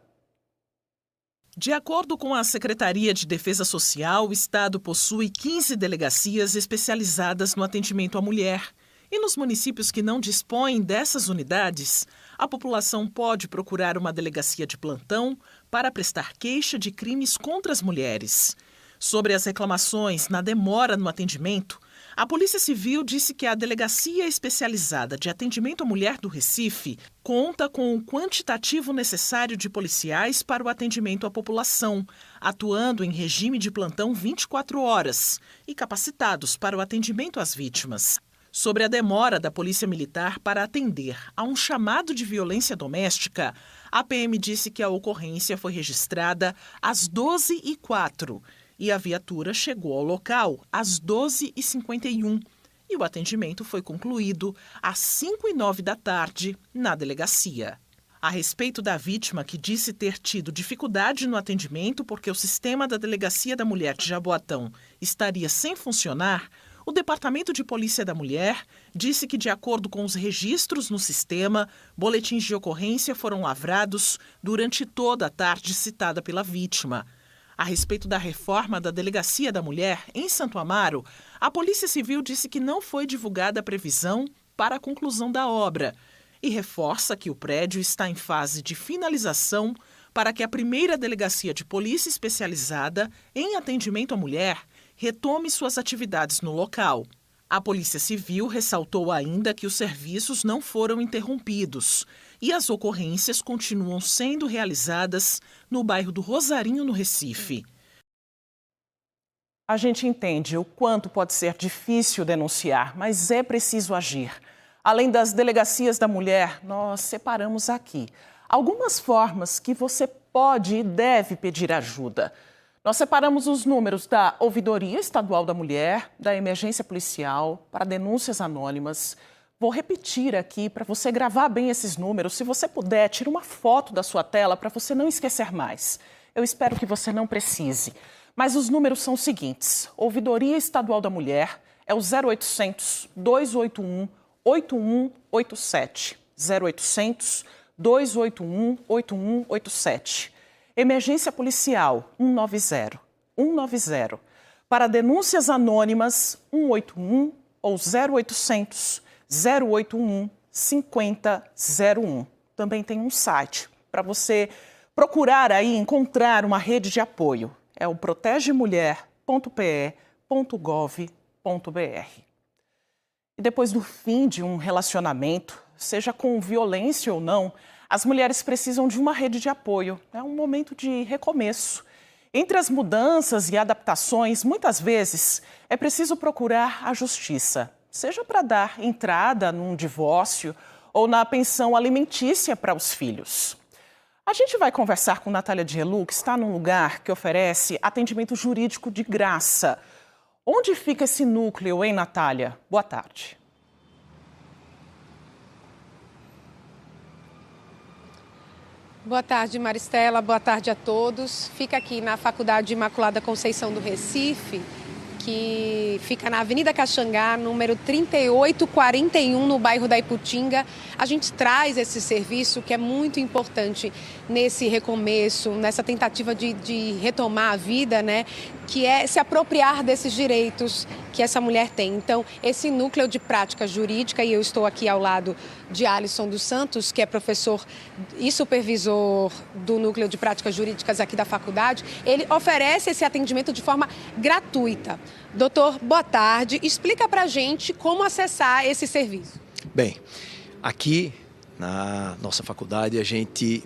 De acordo com a Secretaria de Defesa Social, o estado possui 15 delegacias especializadas no atendimento à mulher. E nos municípios que não dispõem dessas unidades, a população pode procurar uma delegacia de plantão para prestar queixa de crimes contra as mulheres. Sobre as reclamações na demora no atendimento, a Polícia Civil disse que a Delegacia Especializada de Atendimento à Mulher do Recife conta com o quantitativo necessário de policiais para o atendimento à população, atuando em regime de plantão 24 horas e capacitados para o atendimento às vítimas. Sobre a demora da Polícia Militar para atender a um chamado de violência doméstica, a PM disse que a ocorrência foi registrada às 12h04 e a viatura chegou ao local às 12h51 e o atendimento foi concluído às 5h09 da tarde na delegacia. A respeito da vítima que disse ter tido dificuldade no atendimento porque o sistema da Delegacia da Mulher de Jaboatão estaria sem funcionar, o Departamento de Polícia da Mulher disse que, de acordo com os registros no sistema, boletins de ocorrência foram lavrados durante toda a tarde citada pela vítima. A respeito da reforma da Delegacia da Mulher em Santo Amaro, a Polícia Civil disse que não foi divulgada a previsão para a conclusão da obra e reforça que o prédio está em fase de finalização para que a primeira delegacia de polícia especializada em atendimento à mulher retome suas atividades no local. A Polícia Civil ressaltou ainda que os serviços não foram interrompidos e as ocorrências continuam sendo realizadas no bairro do Rosarinho, no Recife. A gente entende o quanto pode ser difícil denunciar, mas é preciso agir. Além das delegacias da mulher, nós separamos aqui algumas formas que você pode e deve pedir ajuda. Nós separamos os números da Ouvidoria Estadual da Mulher, da Emergência Policial, para denúncias anônimas. Vou repetir aqui para você gravar bem esses números. Se você puder, tira uma foto da sua tela para você não esquecer mais. Eu espero que você não precise. Mas os números são os seguintes. Ouvidoria Estadual da Mulher é o 0800 281 8187. 0800 281 8187. Emergência Policial 190. 190. Para denúncias anônimas 181 ou 0800 081 5001. Também tem um site para você procurar aí, encontrar uma rede de apoio. É o protegemulher.pe.gov.br. E depois do fim de um relacionamento, seja com violência ou não, as mulheres precisam de uma rede de apoio. É um momento de recomeço. Entre as mudanças e adaptações, muitas vezes é preciso procurar a justiça, seja para dar entrada num divórcio ou na pensão alimentícia para os filhos. A gente vai conversar com Natália Dielu, que está num lugar que oferece atendimento jurídico de graça, Onde fica esse núcleo, hein, Natália? Boa tarde. Boa tarde, Maristela. Boa tarde a todos. Fica aqui na Faculdade Imaculada Conceição do Recife, que fica na Avenida Caxangá, número 3841, no bairro da Iputinga. A gente traz esse serviço que é muito importante nesse recomeço, nessa tentativa de retomar a vida, né? Que é se apropriar desses direitos que essa mulher tem. Então, esse núcleo de prática jurídica, e eu estou aqui ao lado de Alisson dos Santos, que é professor e supervisor do núcleo de práticas jurídicas aqui da faculdade, ele oferece esse atendimento de forma gratuita. Doutor, boa tarde. Explica pra gente como acessar esse serviço. Bem, aqui na nossa faculdade a gente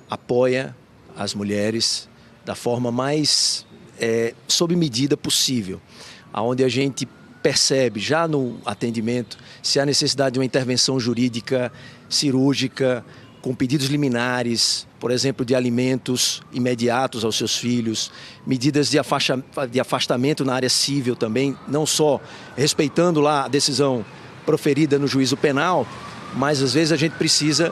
apoia as mulheres da forma mais sob medida possível, onde a gente percebe já no atendimento se há necessidade de uma intervenção jurídica cirúrgica, com pedidos liminares, por exemplo, de alimentos imediatos aos seus filhos, medidas de afastamento na área civil também, não só respeitando lá a decisão proferida no juízo penal, mas às vezes a gente precisa,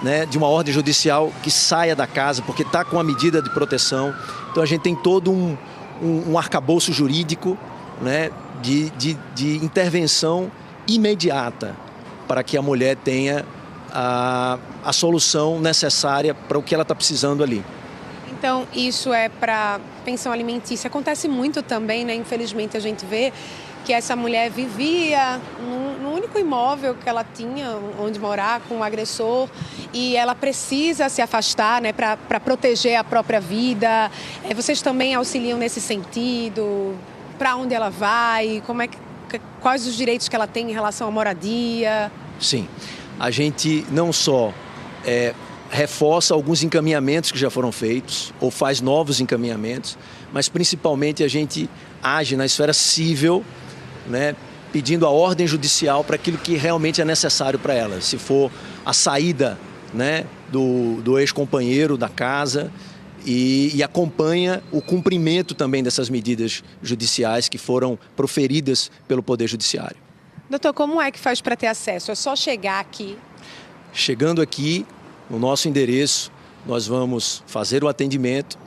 né, de uma ordem judicial que saia da casa, porque está com a medida de proteção. Então a gente tem todo um arcabouço jurídico, né, de intervenção imediata para que a mulher tenha a solução necessária para o que ela está precisando ali. Então, isso é para pensão alimentícia. Acontece muito também, né? Infelizmente, a gente vê que essa mulher vivia no único imóvel que ela tinha, onde morar, com o agressor, e ela precisa se afastar, né, para proteger a própria vida. Vocês também auxiliam nesse sentido? Para onde ela vai? Quais os direitos que ela tem em relação à moradia? Sim, a gente não só reforça alguns encaminhamentos que já foram feitos, ou faz novos encaminhamentos, mas principalmente a gente age na esfera civil, né, pedindo a ordem judicial para aquilo que realmente é necessário para ela. Se for a saída, né, do ex-companheiro da casa, e acompanha o cumprimento também dessas medidas judiciais que foram proferidas pelo Poder Judiciário. Doutor, como é que faz para ter acesso? É só chegar aqui? Chegando aqui, no nosso endereço, nós vamos fazer o atendimento,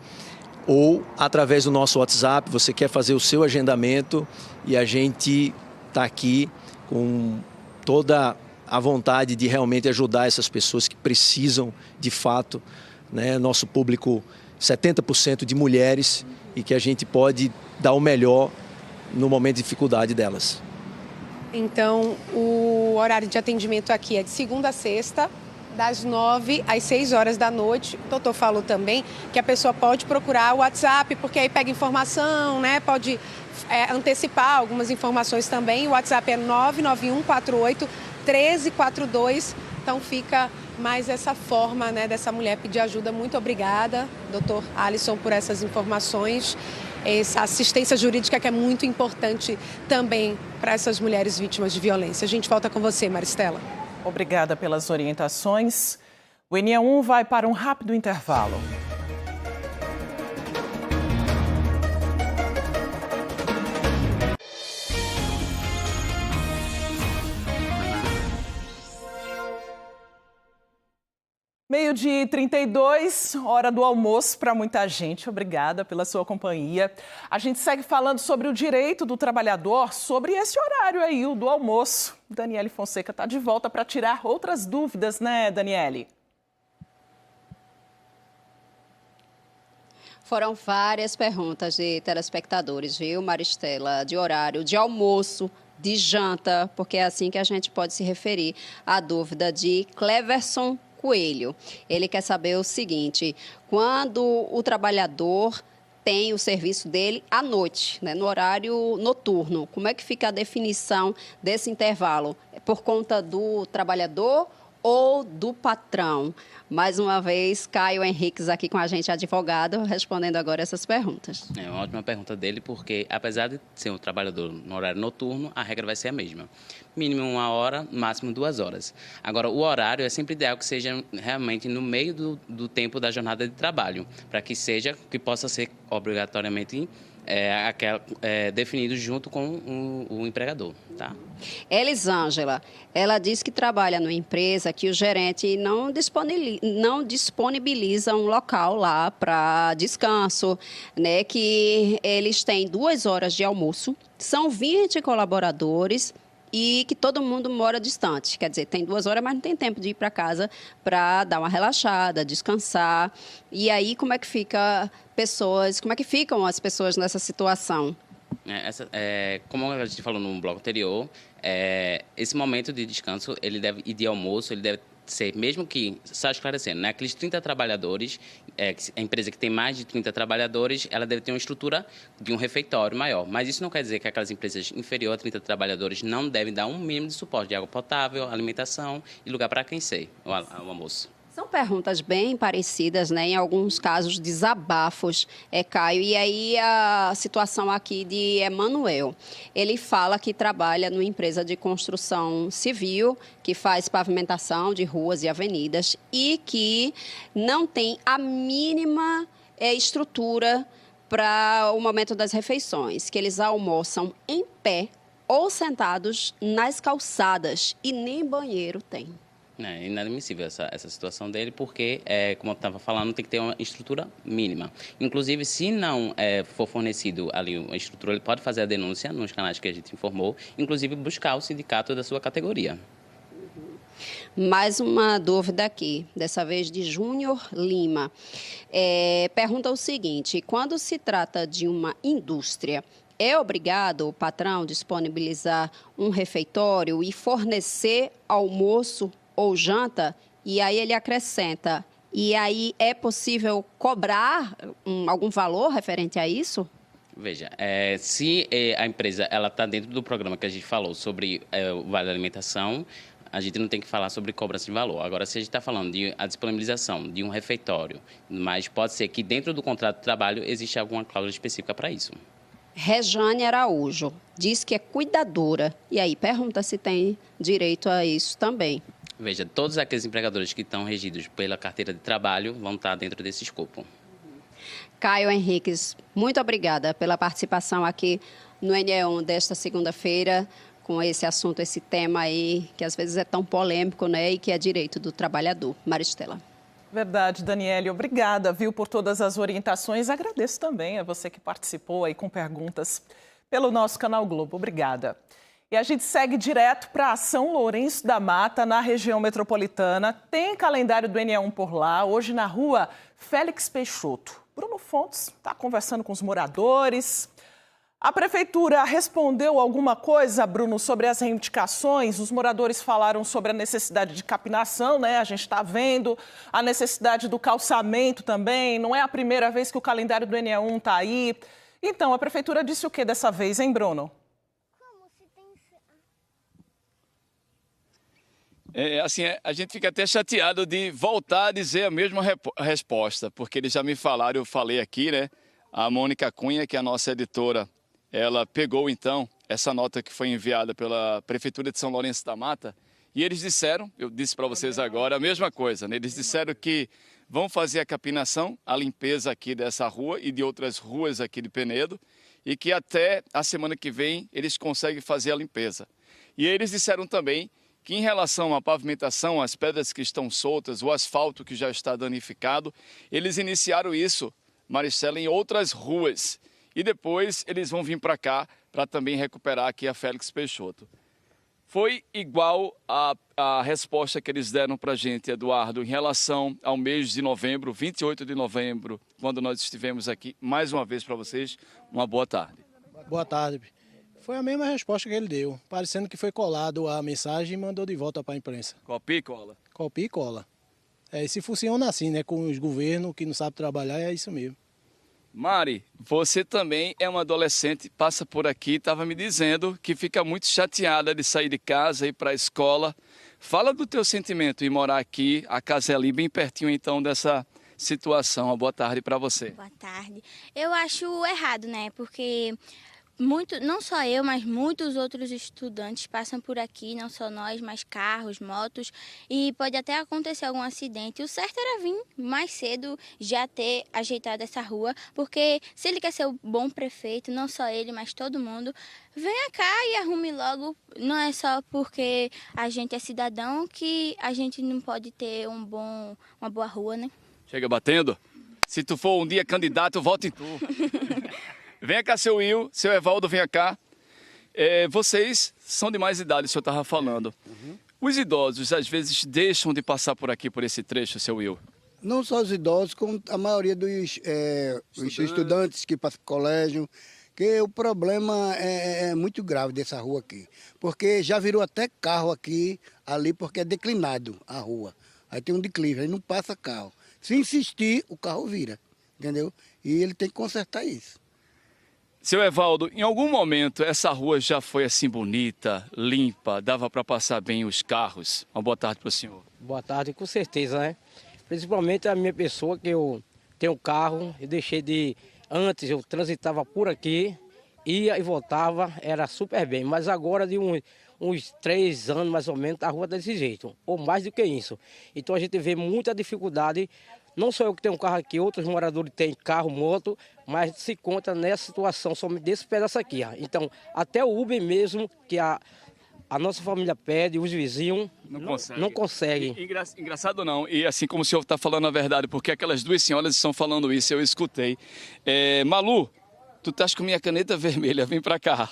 ou através do nosso WhatsApp, você quer fazer o seu agendamento e a gente está aqui com toda a vontade de realmente ajudar essas pessoas que precisam de fato, né, nosso público 70% de mulheres, e que a gente pode dar o melhor no momento de dificuldade delas. Então, o horário de atendimento aqui é de segunda a sexta, das 9 às 6 horas da noite. O doutor falou também que a pessoa pode procurar o WhatsApp, porque aí pega informação, né? Pode antecipar algumas informações também. O WhatsApp é 99148-1342. Então fica mais essa forma, né, dessa mulher pedir ajuda. Muito obrigada, doutor Alisson, por essas informações. Essa assistência jurídica que é muito importante também para essas mulheres vítimas de violência. A gente volta com você, Maristela. Obrigada pelas orientações. O NE1 vai para um rápido intervalo. Meio-dia e 32, hora do almoço para muita gente. Obrigada pela sua companhia. A gente segue falando sobre o direito do trabalhador, sobre esse horário aí, o do almoço. Daniele Fonseca está de volta para tirar outras dúvidas, né, Daniele? Foram várias perguntas de telespectadores, viu, Maristela? De horário, de almoço, de janta, porque é assim que a gente pode se referir à dúvida de Cleverson Coelho. Ele quer saber o seguinte: quando o trabalhador tem o serviço dele à noite, né, no horário noturno, como é que fica a definição desse intervalo? É por conta do trabalhador ou do patrão? Mais uma vez, Caio Henriques aqui com a gente, advogado, respondendo agora essas perguntas. É uma ótima pergunta dele, porque apesar de ser um trabalhador no horário noturno, a regra vai ser a mesma. Mínimo 1 hora, máximo 2 horas. Agora, o horário é sempre ideal que seja realmente no meio do tempo da jornada de trabalho, para que possa ser obrigatoriamente definido junto com o empregador, tá? Elisângela, ela diz que trabalha numa empresa que o gerente não disponibiliza um local lá para descanso, né? Que eles têm 2 horas de almoço, são 20 colaboradores e que todo mundo mora distante. Quer dizer, tem 2 horas, mas não tem tempo de ir para casa para dar uma relaxada, descansar. E aí, como é que ficam as pessoas nessa situação? Como a gente falou no bloco anterior, esse momento de descanso e de almoço, ele deve ser, mesmo que, só esclarecendo, né, aqueles 30 trabalhadores, a empresa que tem mais de 30 trabalhadores, ela deve ter uma estrutura de um refeitório maior. Mas isso não quer dizer que aquelas empresas inferiores a 30 trabalhadores não devem dar um mínimo de suporte de água potável, alimentação e lugar para aquecer o almoço. São perguntas bem parecidas, né? Em alguns casos, desabafos, Caio. E aí, a situação aqui de Emanuel. Ele fala que trabalha numa empresa de construção civil, que faz pavimentação de ruas e avenidas e que não tem a mínima estrutura para o momento das refeições, que eles almoçam em pé ou sentados nas calçadas e nem banheiro tem. É inadmissível essa situação dele, porque, como eu estava falando, tem que ter uma estrutura mínima. Inclusive, se não for fornecido ali uma estrutura, ele pode fazer a denúncia nos canais que a gente informou, inclusive buscar o sindicato da sua categoria. Mais uma dúvida aqui, dessa vez de Júnior Lima. Pergunta o seguinte: quando se trata de uma indústria, é obrigado o patrão disponibilizar um refeitório e fornecer almoço ou janta? E aí ele acrescenta, e aí é possível cobrar algum valor referente a isso? Veja, se a empresa está dentro do programa que a gente falou sobre o Vale Alimentação, a gente não tem que falar sobre cobrança de valor. Agora, se a gente está falando de a disponibilização de um refeitório, mas pode ser que dentro do contrato de trabalho existe alguma cláusula específica para isso. Rejane Araújo diz que é cuidadora. E aí pergunta se tem direito a isso também. Veja, todos aqueles empregadores que estão regidos pela carteira de trabalho vão estar dentro desse escopo. Caio Henriques, muito obrigada pela participação aqui no NE1 desta segunda-feira, com esse assunto, esse tema aí, que às vezes é tão polêmico, né, e que é direito do trabalhador. Maristela. Verdade, Daniele. Obrigada, viu, por todas as orientações. Agradeço também a você que participou aí com perguntas pelo nosso Canal Globo. Obrigada. E a gente segue direto para São Lourenço da Mata, na região metropolitana. Tem calendário do NE1 por lá, hoje na rua Félix Peixoto. Bruno Fontes está conversando com os moradores. A prefeitura respondeu alguma coisa, Bruno, sobre as reivindicações? Os moradores falaram sobre a necessidade de capinação, né? A gente está vendo a necessidade do calçamento também. Não é a primeira vez que o calendário do NE1 está aí. Então, a prefeitura disse o que dessa vez, hein, Bruno? A gente fica até chateado de voltar a dizer a mesma resposta, porque eles já me falaram, eu falei aqui, né? A Mônica Cunha, que é a nossa editora, ela pegou, então, essa nota que foi enviada pela Prefeitura de São Lourenço da Mata e eles disseram, eu disse para vocês agora, a mesma coisa, né? Eles disseram que vão fazer a capinação, a limpeza aqui dessa rua e de outras ruas aqui de Penedo e que até a semana que vem eles conseguem fazer a limpeza. E eles disseram também que em relação à pavimentação, as pedras que estão soltas, o asfalto que já está danificado, eles iniciaram isso, Maristela, em outras ruas. E depois eles vão vir para cá para também recuperar aqui a Félix Peixoto. Foi igual a resposta que eles deram para a gente, Eduardo, em relação ao mês de novembro, 28 de novembro, quando nós estivemos aqui. Mais uma vez para vocês, uma boa tarde. Boa tarde. Foi a mesma resposta que ele deu, parecendo que foi colado a mensagem e mandou de volta para a imprensa. Copia e cola? Copia e cola. Se funciona assim, né, com os governos que não sabem trabalhar, é isso mesmo. Mari, você também é uma adolescente, passa por aqui, estava me dizendo que fica muito chateada de sair de casa e ir para a escola. Fala do teu sentimento em morar aqui, a casa é ali bem pertinho então dessa situação. Uma boa tarde para você. Boa tarde. Eu acho errado, né, porque não só eu, mas muitos outros estudantes passam por aqui, não só nós, mas carros, motos, e pode até acontecer algum acidente. O certo era vir mais cedo, já ter ajeitado essa rua, porque se ele quer ser o bom prefeito, não só ele, mas todo mundo, venha cá e arrume logo. Não é só porque a gente é cidadão que a gente não pode ter uma boa rua, né? Chega batendo. Se tu for um dia candidato, vote em tu. Venha cá, seu Will, seu Evaldo, venha cá. Vocês são de mais idade, o senhor estava falando. Os idosos, às vezes, deixam de passar por aqui, por esse trecho, seu Will? Não só os idosos, como a maioria dos estudantes que passam por colégio, que o problema é muito grave dessa rua aqui. Porque já virou até carro aqui, ali, porque é declinado a rua. Aí tem um declive, aí não passa carro. Se insistir, o carro vira, entendeu? E ele tem que consertar isso. Seu Evaldo, em algum momento essa rua já foi assim bonita, limpa, dava para passar bem os carros? Uma boa tarde para o senhor. Boa tarde, com certeza, né? Principalmente a minha pessoa, que eu tenho carro, eu deixei de... Antes eu transitava por aqui, ia e voltava, era super bem. Mas agora de uns 3 anos mais ou menos, a rua está desse jeito, ou mais do que isso. Então a gente vê muita dificuldade. Não só eu que tenho um carro aqui, outros moradores têm carro, moto, mas se conta nessa situação somente desse pedaço aqui. Então, até o Uber mesmo, que a nossa família pede, os vizinhos, não conseguem. Engraçado não, e assim como o senhor está falando a verdade, porque aquelas duas senhoras estão falando isso, eu escutei. Malu, tu estás com minha caneta vermelha, vem para cá.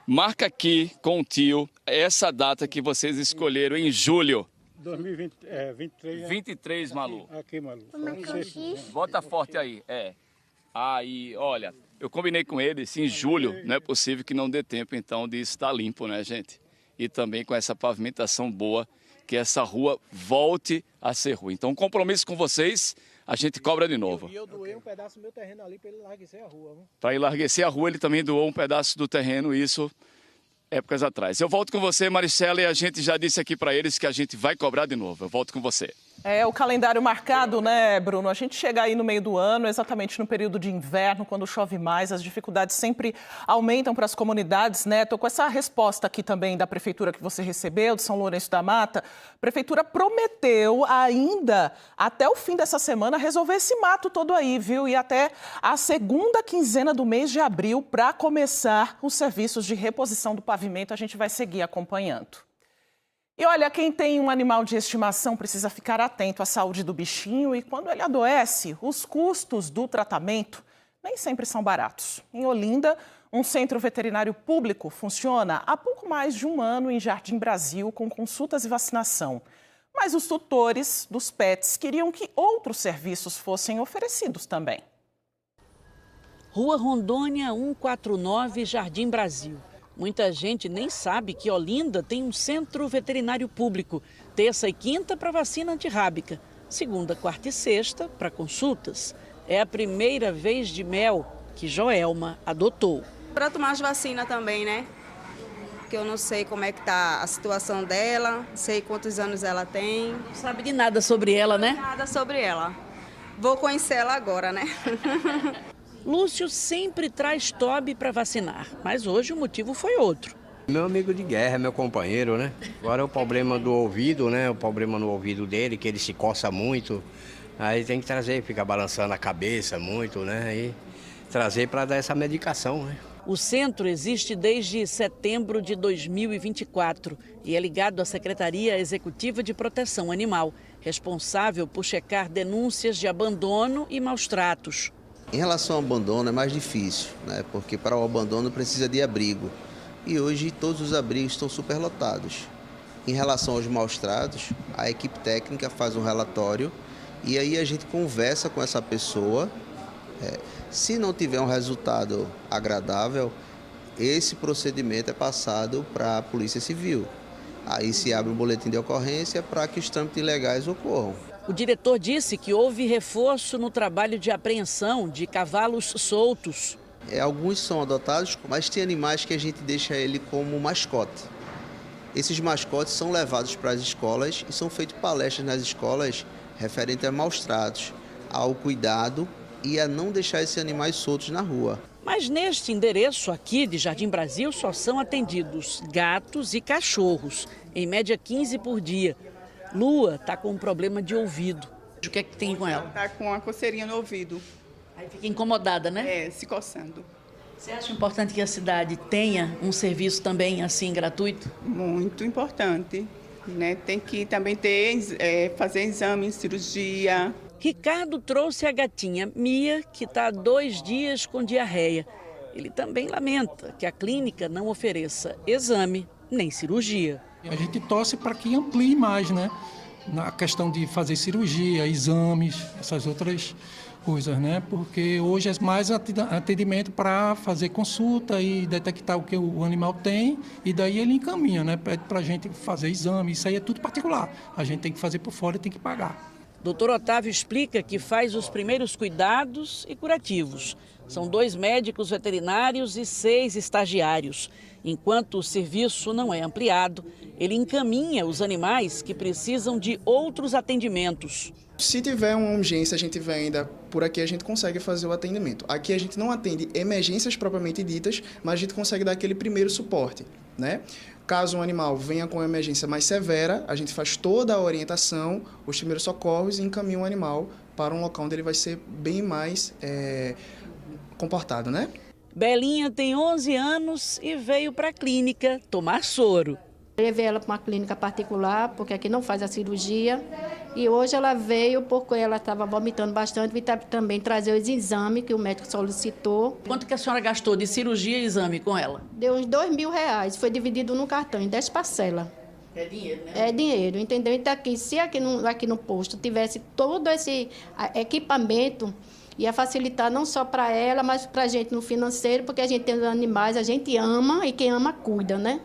Marca aqui com o tio essa data que vocês escolheram em julho. 23. 23, Malu. Aqui, Malu. Bota forte aí. Aí, olha, eu combinei com eles em julho, não é possível que não dê tempo então de estar limpo, né, gente? E também com essa pavimentação boa, que essa rua volte a ser rua. Então, um compromisso com vocês, a gente cobra de novo. E eu doei um pedaço do meu terreno ali para ele enlarguecer a rua. Para enlarguecer a rua, ele também doou um pedaço do terreno, isso épocas atrás. Eu volto com você, Maristela, e a gente já disse aqui para eles que a gente vai cobrar de novo. Eu volto com você. O calendário marcado, né, Bruno? A gente chega aí no meio do ano, exatamente no período de inverno, quando chove mais, as dificuldades sempre aumentam para as comunidades, né? Estou com essa resposta aqui também da prefeitura que você recebeu, de São Lourenço da Mata. A prefeitura prometeu ainda, até o fim dessa semana, resolver esse mato todo aí, viu? E até a segunda quinzena do mês de abril para começar os serviços de reposição do pavimento. A gente vai seguir acompanhando. E olha, quem tem um animal de estimação precisa ficar atento à saúde do bichinho e quando ele adoece, os custos do tratamento nem sempre são baratos. Em Olinda, um centro veterinário público funciona há pouco mais de um ano em Jardim Brasil com consultas e vacinação. Mas os tutores dos pets queriam que outros serviços fossem oferecidos também. Rua Rondônia 149, Jardim Brasil. Muita gente nem sabe que Olinda tem um centro veterinário público, terça e quinta para vacina antirrábica, segunda, quarta e sexta para consultas. É a primeira vez de Mel que Joelma adotou. Para tomar as vacinas também, né? Porque eu não sei como é que tá a situação dela, sei quantos anos ela tem. Não sabe de nada sobre ela, né? Nada sobre ela. Vou conhecer ela agora, né? Lúcio sempre traz Toby para vacinar, mas hoje o motivo foi outro. Meu amigo de guerra, meu companheiro, né? Agora o problema do ouvido, né? O problema no ouvido dele, que ele se coça muito. Aí tem que trazer, fica balançando a cabeça muito, né? E trazer para dar essa medicação, né? O centro existe desde setembro de 2024 e é ligado à Secretaria Executiva de Proteção Animal, responsável por checar denúncias de abandono e maus tratos. Em relação ao abandono é mais difícil, né? Porque para o abandono precisa de abrigo. E hoje todos os abrigos estão superlotados. Em relação aos maus tratos, a equipe técnica faz um relatório e aí a gente conversa com essa pessoa. Se não tiver um resultado agradável, esse procedimento é passado para a Polícia Civil. Aí se abre um boletim de ocorrência para que os trâmites legais ocorram. O diretor disse que houve reforço no trabalho de apreensão de cavalos soltos. Alguns são adotados, mas tem animais que a gente deixa ele como mascote. Esses mascotes são levados para as escolas e são feitas palestras nas escolas referente a maus tratos, ao cuidado e a não deixar esses animais soltos na rua. Mas neste endereço aqui de Jardim Brasil só são atendidos gatos e cachorros, em média 15 por dia. Lua está com um problema de ouvido. O que é que tem com ela? Está com uma coceirinha no ouvido. Aí fica incomodada, né? É, se coçando. Você acha importante que a cidade tenha um serviço também assim gratuito? Muito importante, né? Tem que também fazer exame, cirurgia. Ricardo trouxe a gatinha Mia, que está há 2 dias com diarreia. Ele também lamenta que a clínica não ofereça exame nem cirurgia. A gente torce para que amplie mais, né? Na questão de fazer cirurgia, exames, essas outras coisas, né? Porque hoje é mais atendimento para fazer consulta e detectar o que o animal tem e daí ele encaminha, né? Pede para a gente fazer exame, isso aí é tudo particular. A gente tem que fazer por fora e tem que pagar. Dr. Otávio explica que faz os primeiros cuidados e curativos. São 2 médicos veterinários e 6 estagiários. Enquanto o serviço não é ampliado, ele encaminha os animais que precisam de outros atendimentos. Se tiver uma urgência, a gente vem ainda por aqui, a gente consegue fazer o atendimento. Aqui a gente não atende emergências propriamente ditas, mas a gente consegue dar aquele primeiro suporte, né? Caso um animal venha com uma emergência mais severa, a gente faz toda a orientação, os primeiros socorros e encaminha o animal para um local onde ele vai ser bem mais comportado, né? Belinha tem 11 anos e veio para a clínica tomar soro. Eu levei ela para uma clínica particular, porque aqui não faz a cirurgia. E hoje ela veio porque ela estava vomitando bastante e também trazer os exames que o médico solicitou. Quanto que a senhora gastou de cirurgia e exame com ela? Deu uns R$2.000. Foi dividido no cartão, em 10 parcelas. É dinheiro, né? É dinheiro, entendeu? Então, se aqui no posto tivesse todo esse equipamento, ia facilitar não só para ela, mas para a gente no financeiro, porque a gente tem os animais, a gente ama e quem ama cuida, né?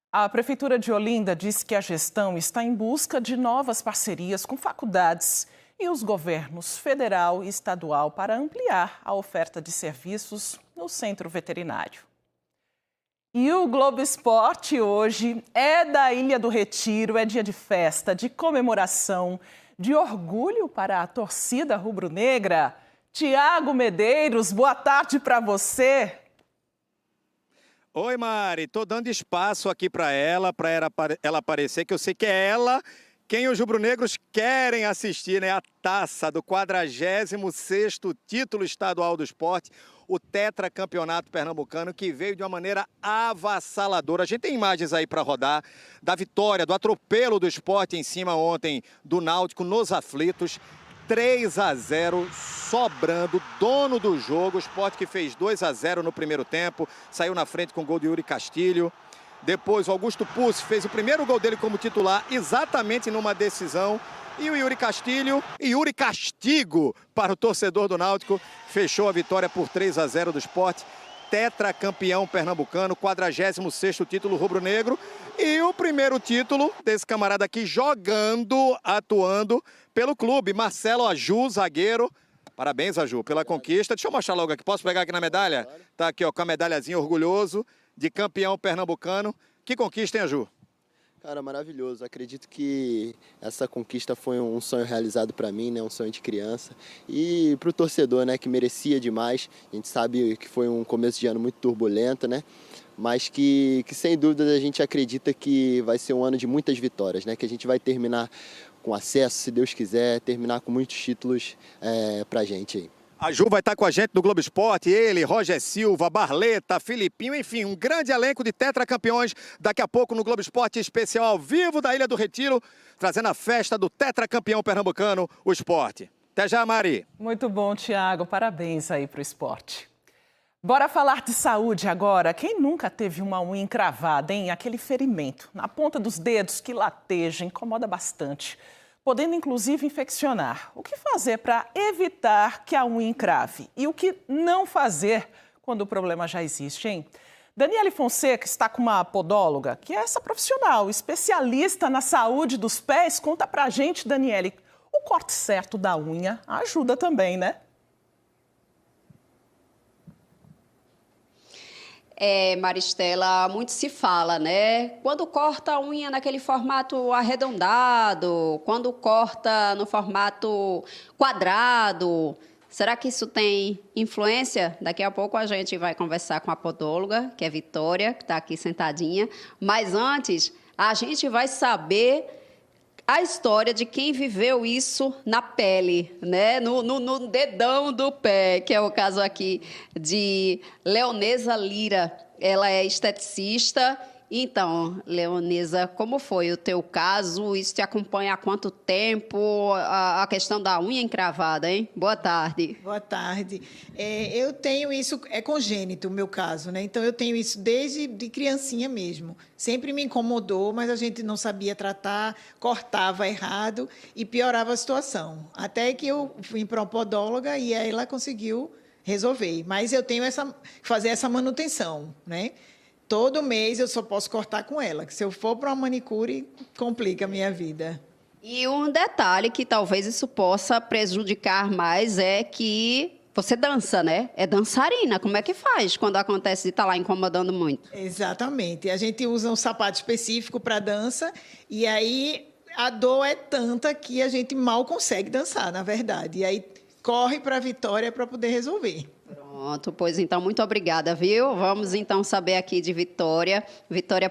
A Prefeitura de Olinda diz que a gestão está em busca de novas parcerias com faculdades e os governos federal e estadual para ampliar a oferta de serviços no centro veterinário. E o Globo Esporte hoje é da Ilha do Retiro, é dia de festa, de comemoração, de orgulho para a torcida rubro-negra. Tiago Medeiros, boa tarde para você. Oi, Mari, tô dando espaço aqui para ela aparecer, que eu sei que é ela quem os rubro-negros querem assistir, né? A taça do 46º título estadual do esporte, o tetracampeonato pernambucano, que veio de uma maneira avassaladora. A gente tem imagens aí para rodar da vitória, do atropelo do esporte em cima ontem do Náutico nos aflitos. 3-0, sobrando, dono do jogo. O Sport que fez 2-0 no primeiro tempo, saiu na frente com o gol de Yuri Castilho. Depois o Augusto Pucci fez o primeiro gol dele como titular, exatamente numa decisão. E o Yuri Castilho, Yuri Castigo para o torcedor do Náutico, fechou a vitória por 3-0 do Sport. Tetracampeão pernambucano, 46º título rubro-negro. E o primeiro título desse camarada aqui jogando, atuando pelo clube, Marcelo Aju, zagueiro. Parabéns, Aju, pela conquista. Deixa eu mostrar logo aqui, posso pegar aqui na medalha? Tá aqui, ó, com a medalhazinha, orgulhoso de campeão pernambucano. Que conquista, hein, Aju? Cara, maravilhoso. Acredito que essa conquista foi um sonho realizado para mim, né? Um sonho de criança. E para o torcedor, né? Que merecia demais. A gente sabe que foi um começo de ano muito turbulento, né? Mas que sem dúvida a gente acredita que vai ser um ano de muitas vitórias, né? Que a gente vai terminar com acesso, se Deus quiser, terminar com muitos títulos pra gente aí. A Ju vai estar com a gente no Globo Esporte, ele, Roger Silva, Barleta, Filipinho, enfim, um grande elenco de tetracampeões. Daqui a pouco no Globo Esporte especial ao vivo da Ilha do Retiro, trazendo a festa do tetracampeão pernambucano, o esporte. Até já, Mari. Muito bom, Tiago. Parabéns aí pro esporte. Bora falar de saúde agora. Quem nunca teve uma unha encravada, hein? Aquele ferimento na ponta dos dedos que lateja, incomoda bastante, podendo inclusive infeccionar. O que fazer para evitar que a unha encrave? E o que não fazer quando o problema já existe, hein? Daniele Fonseca está com uma podóloga, que é essa profissional, especialista na saúde dos pés. Conta pra gente, Daniele, o corte certo da unha ajuda também, né? Maristela, muito se fala, né? Quando corta a unha naquele formato arredondado, quando corta no formato quadrado, Será que isso tem influência? Daqui a pouco a gente vai conversar com a podóloga, que é Vitória, que está aqui sentadinha. Mas antes, a gente vai saber a história de quem viveu isso na pele, né? No dedão do pé, que é o caso aqui de Leonesa Lira. Ela é esteticista. Então, Leonesa, como foi o teu caso? Isso te acompanha há quanto tempo? A questão da unha encravada, hein? Boa tarde. Boa tarde. Eu tenho isso, é congênito o meu caso, né? Então, eu tenho isso desde de criancinha mesmo. Sempre me incomodou, mas a gente não sabia tratar, cortava errado e piorava a situação. Até que eu fui para uma podóloga e aí ela conseguiu resolver. Mas eu tenho que fazer essa manutenção, né? Todo mês eu só posso cortar com ela, que se eu for para uma manicure, complica a minha vida. E um detalhe que talvez isso possa prejudicar mais é que você dança, né? É dançarina. Como é que faz quando acontece de estar lá incomodando muito? Exatamente. A gente usa um sapato específico para dança e aí a dor é tanta que a gente mal consegue dançar, na verdade. E aí corre para a Vitória para poder resolver. Pronto, pois então, muito obrigada, viu? Vamos então saber aqui de Vitória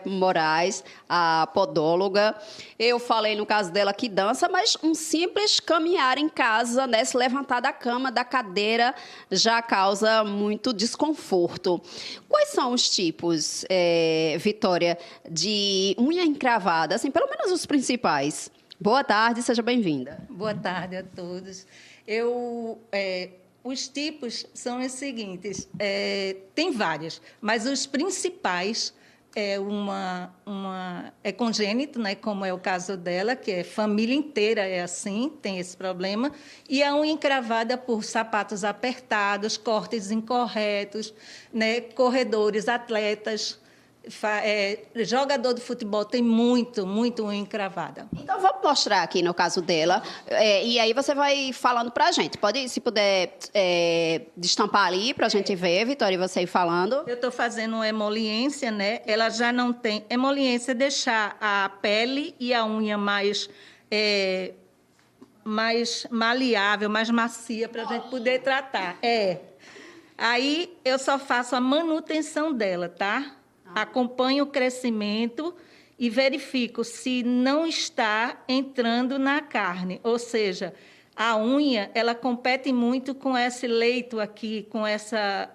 Moraes, a podóloga. Eu falei no caso dela que dança, mas um simples caminhar em casa, né, se levantar da cama, da cadeira, já causa muito desconforto. Quais são os tipos, Vitória, de unha encravada, assim, pelo menos os principais? Boa tarde, seja bem-vinda. Boa tarde a todos. Os tipos são os seguintes, tem vários, mas os principais é congênito, né, como é o caso dela, que é família inteira é assim, tem esse problema, e a unha encravada por sapatos apertados, cortes incorretos, né, corredores, atletas, jogador de futebol tem muito unha encravada. Então, vamos mostrar aqui no caso dela, e aí você vai falando para a gente. Se puder destampar ali para a gente ver, Vitória, e você ir falando. Eu estou fazendo emoliência, né? Ela já não tem... Emoliência é deixar a pele e a unha mais maleável, mais macia, para a gente poder tratar. Aí, eu só faço a manutenção dela, tá? Acompanho o crescimento e verifico se não está entrando na carne. Ou seja, a unha, ela compete muito com esse leito aqui, com essa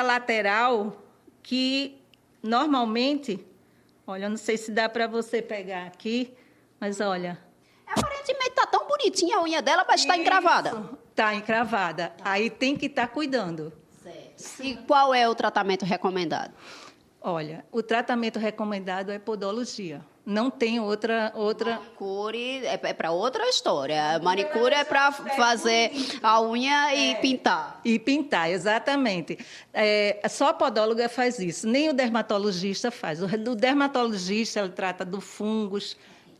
lateral, que normalmente... Olha, eu não sei se dá para você pegar aqui, mas olha... Aparentemente está tão bonitinha a unha dela, mas está encravada. Está encravada. Aí tem que estar cuidando. E qual é o tratamento recomendado? Olha, o tratamento recomendado é podologia. Não tem outra... Manicure é para outra história. Manicure é para fazer a unha e pintar. E pintar, exatamente. Só a podóloga faz isso. Nem o dermatologista faz. O dermatologista, ele trata do fungos,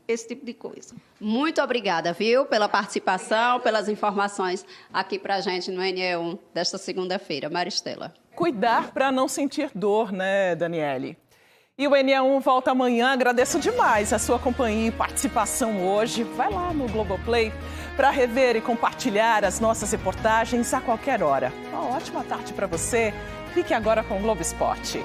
esse tipo de coisa. Muito obrigada, viu, pela participação, pelas informações aqui para a gente no NE1 desta segunda-feira. Maristela. Cuidar para não sentir dor, né, Daniele? E o NE1 volta amanhã. Agradeço demais a sua companhia e participação hoje. Vai lá no Globoplay para rever e compartilhar as nossas reportagens a qualquer hora. Uma ótima tarde para você. Fique agora com o Globo Esporte.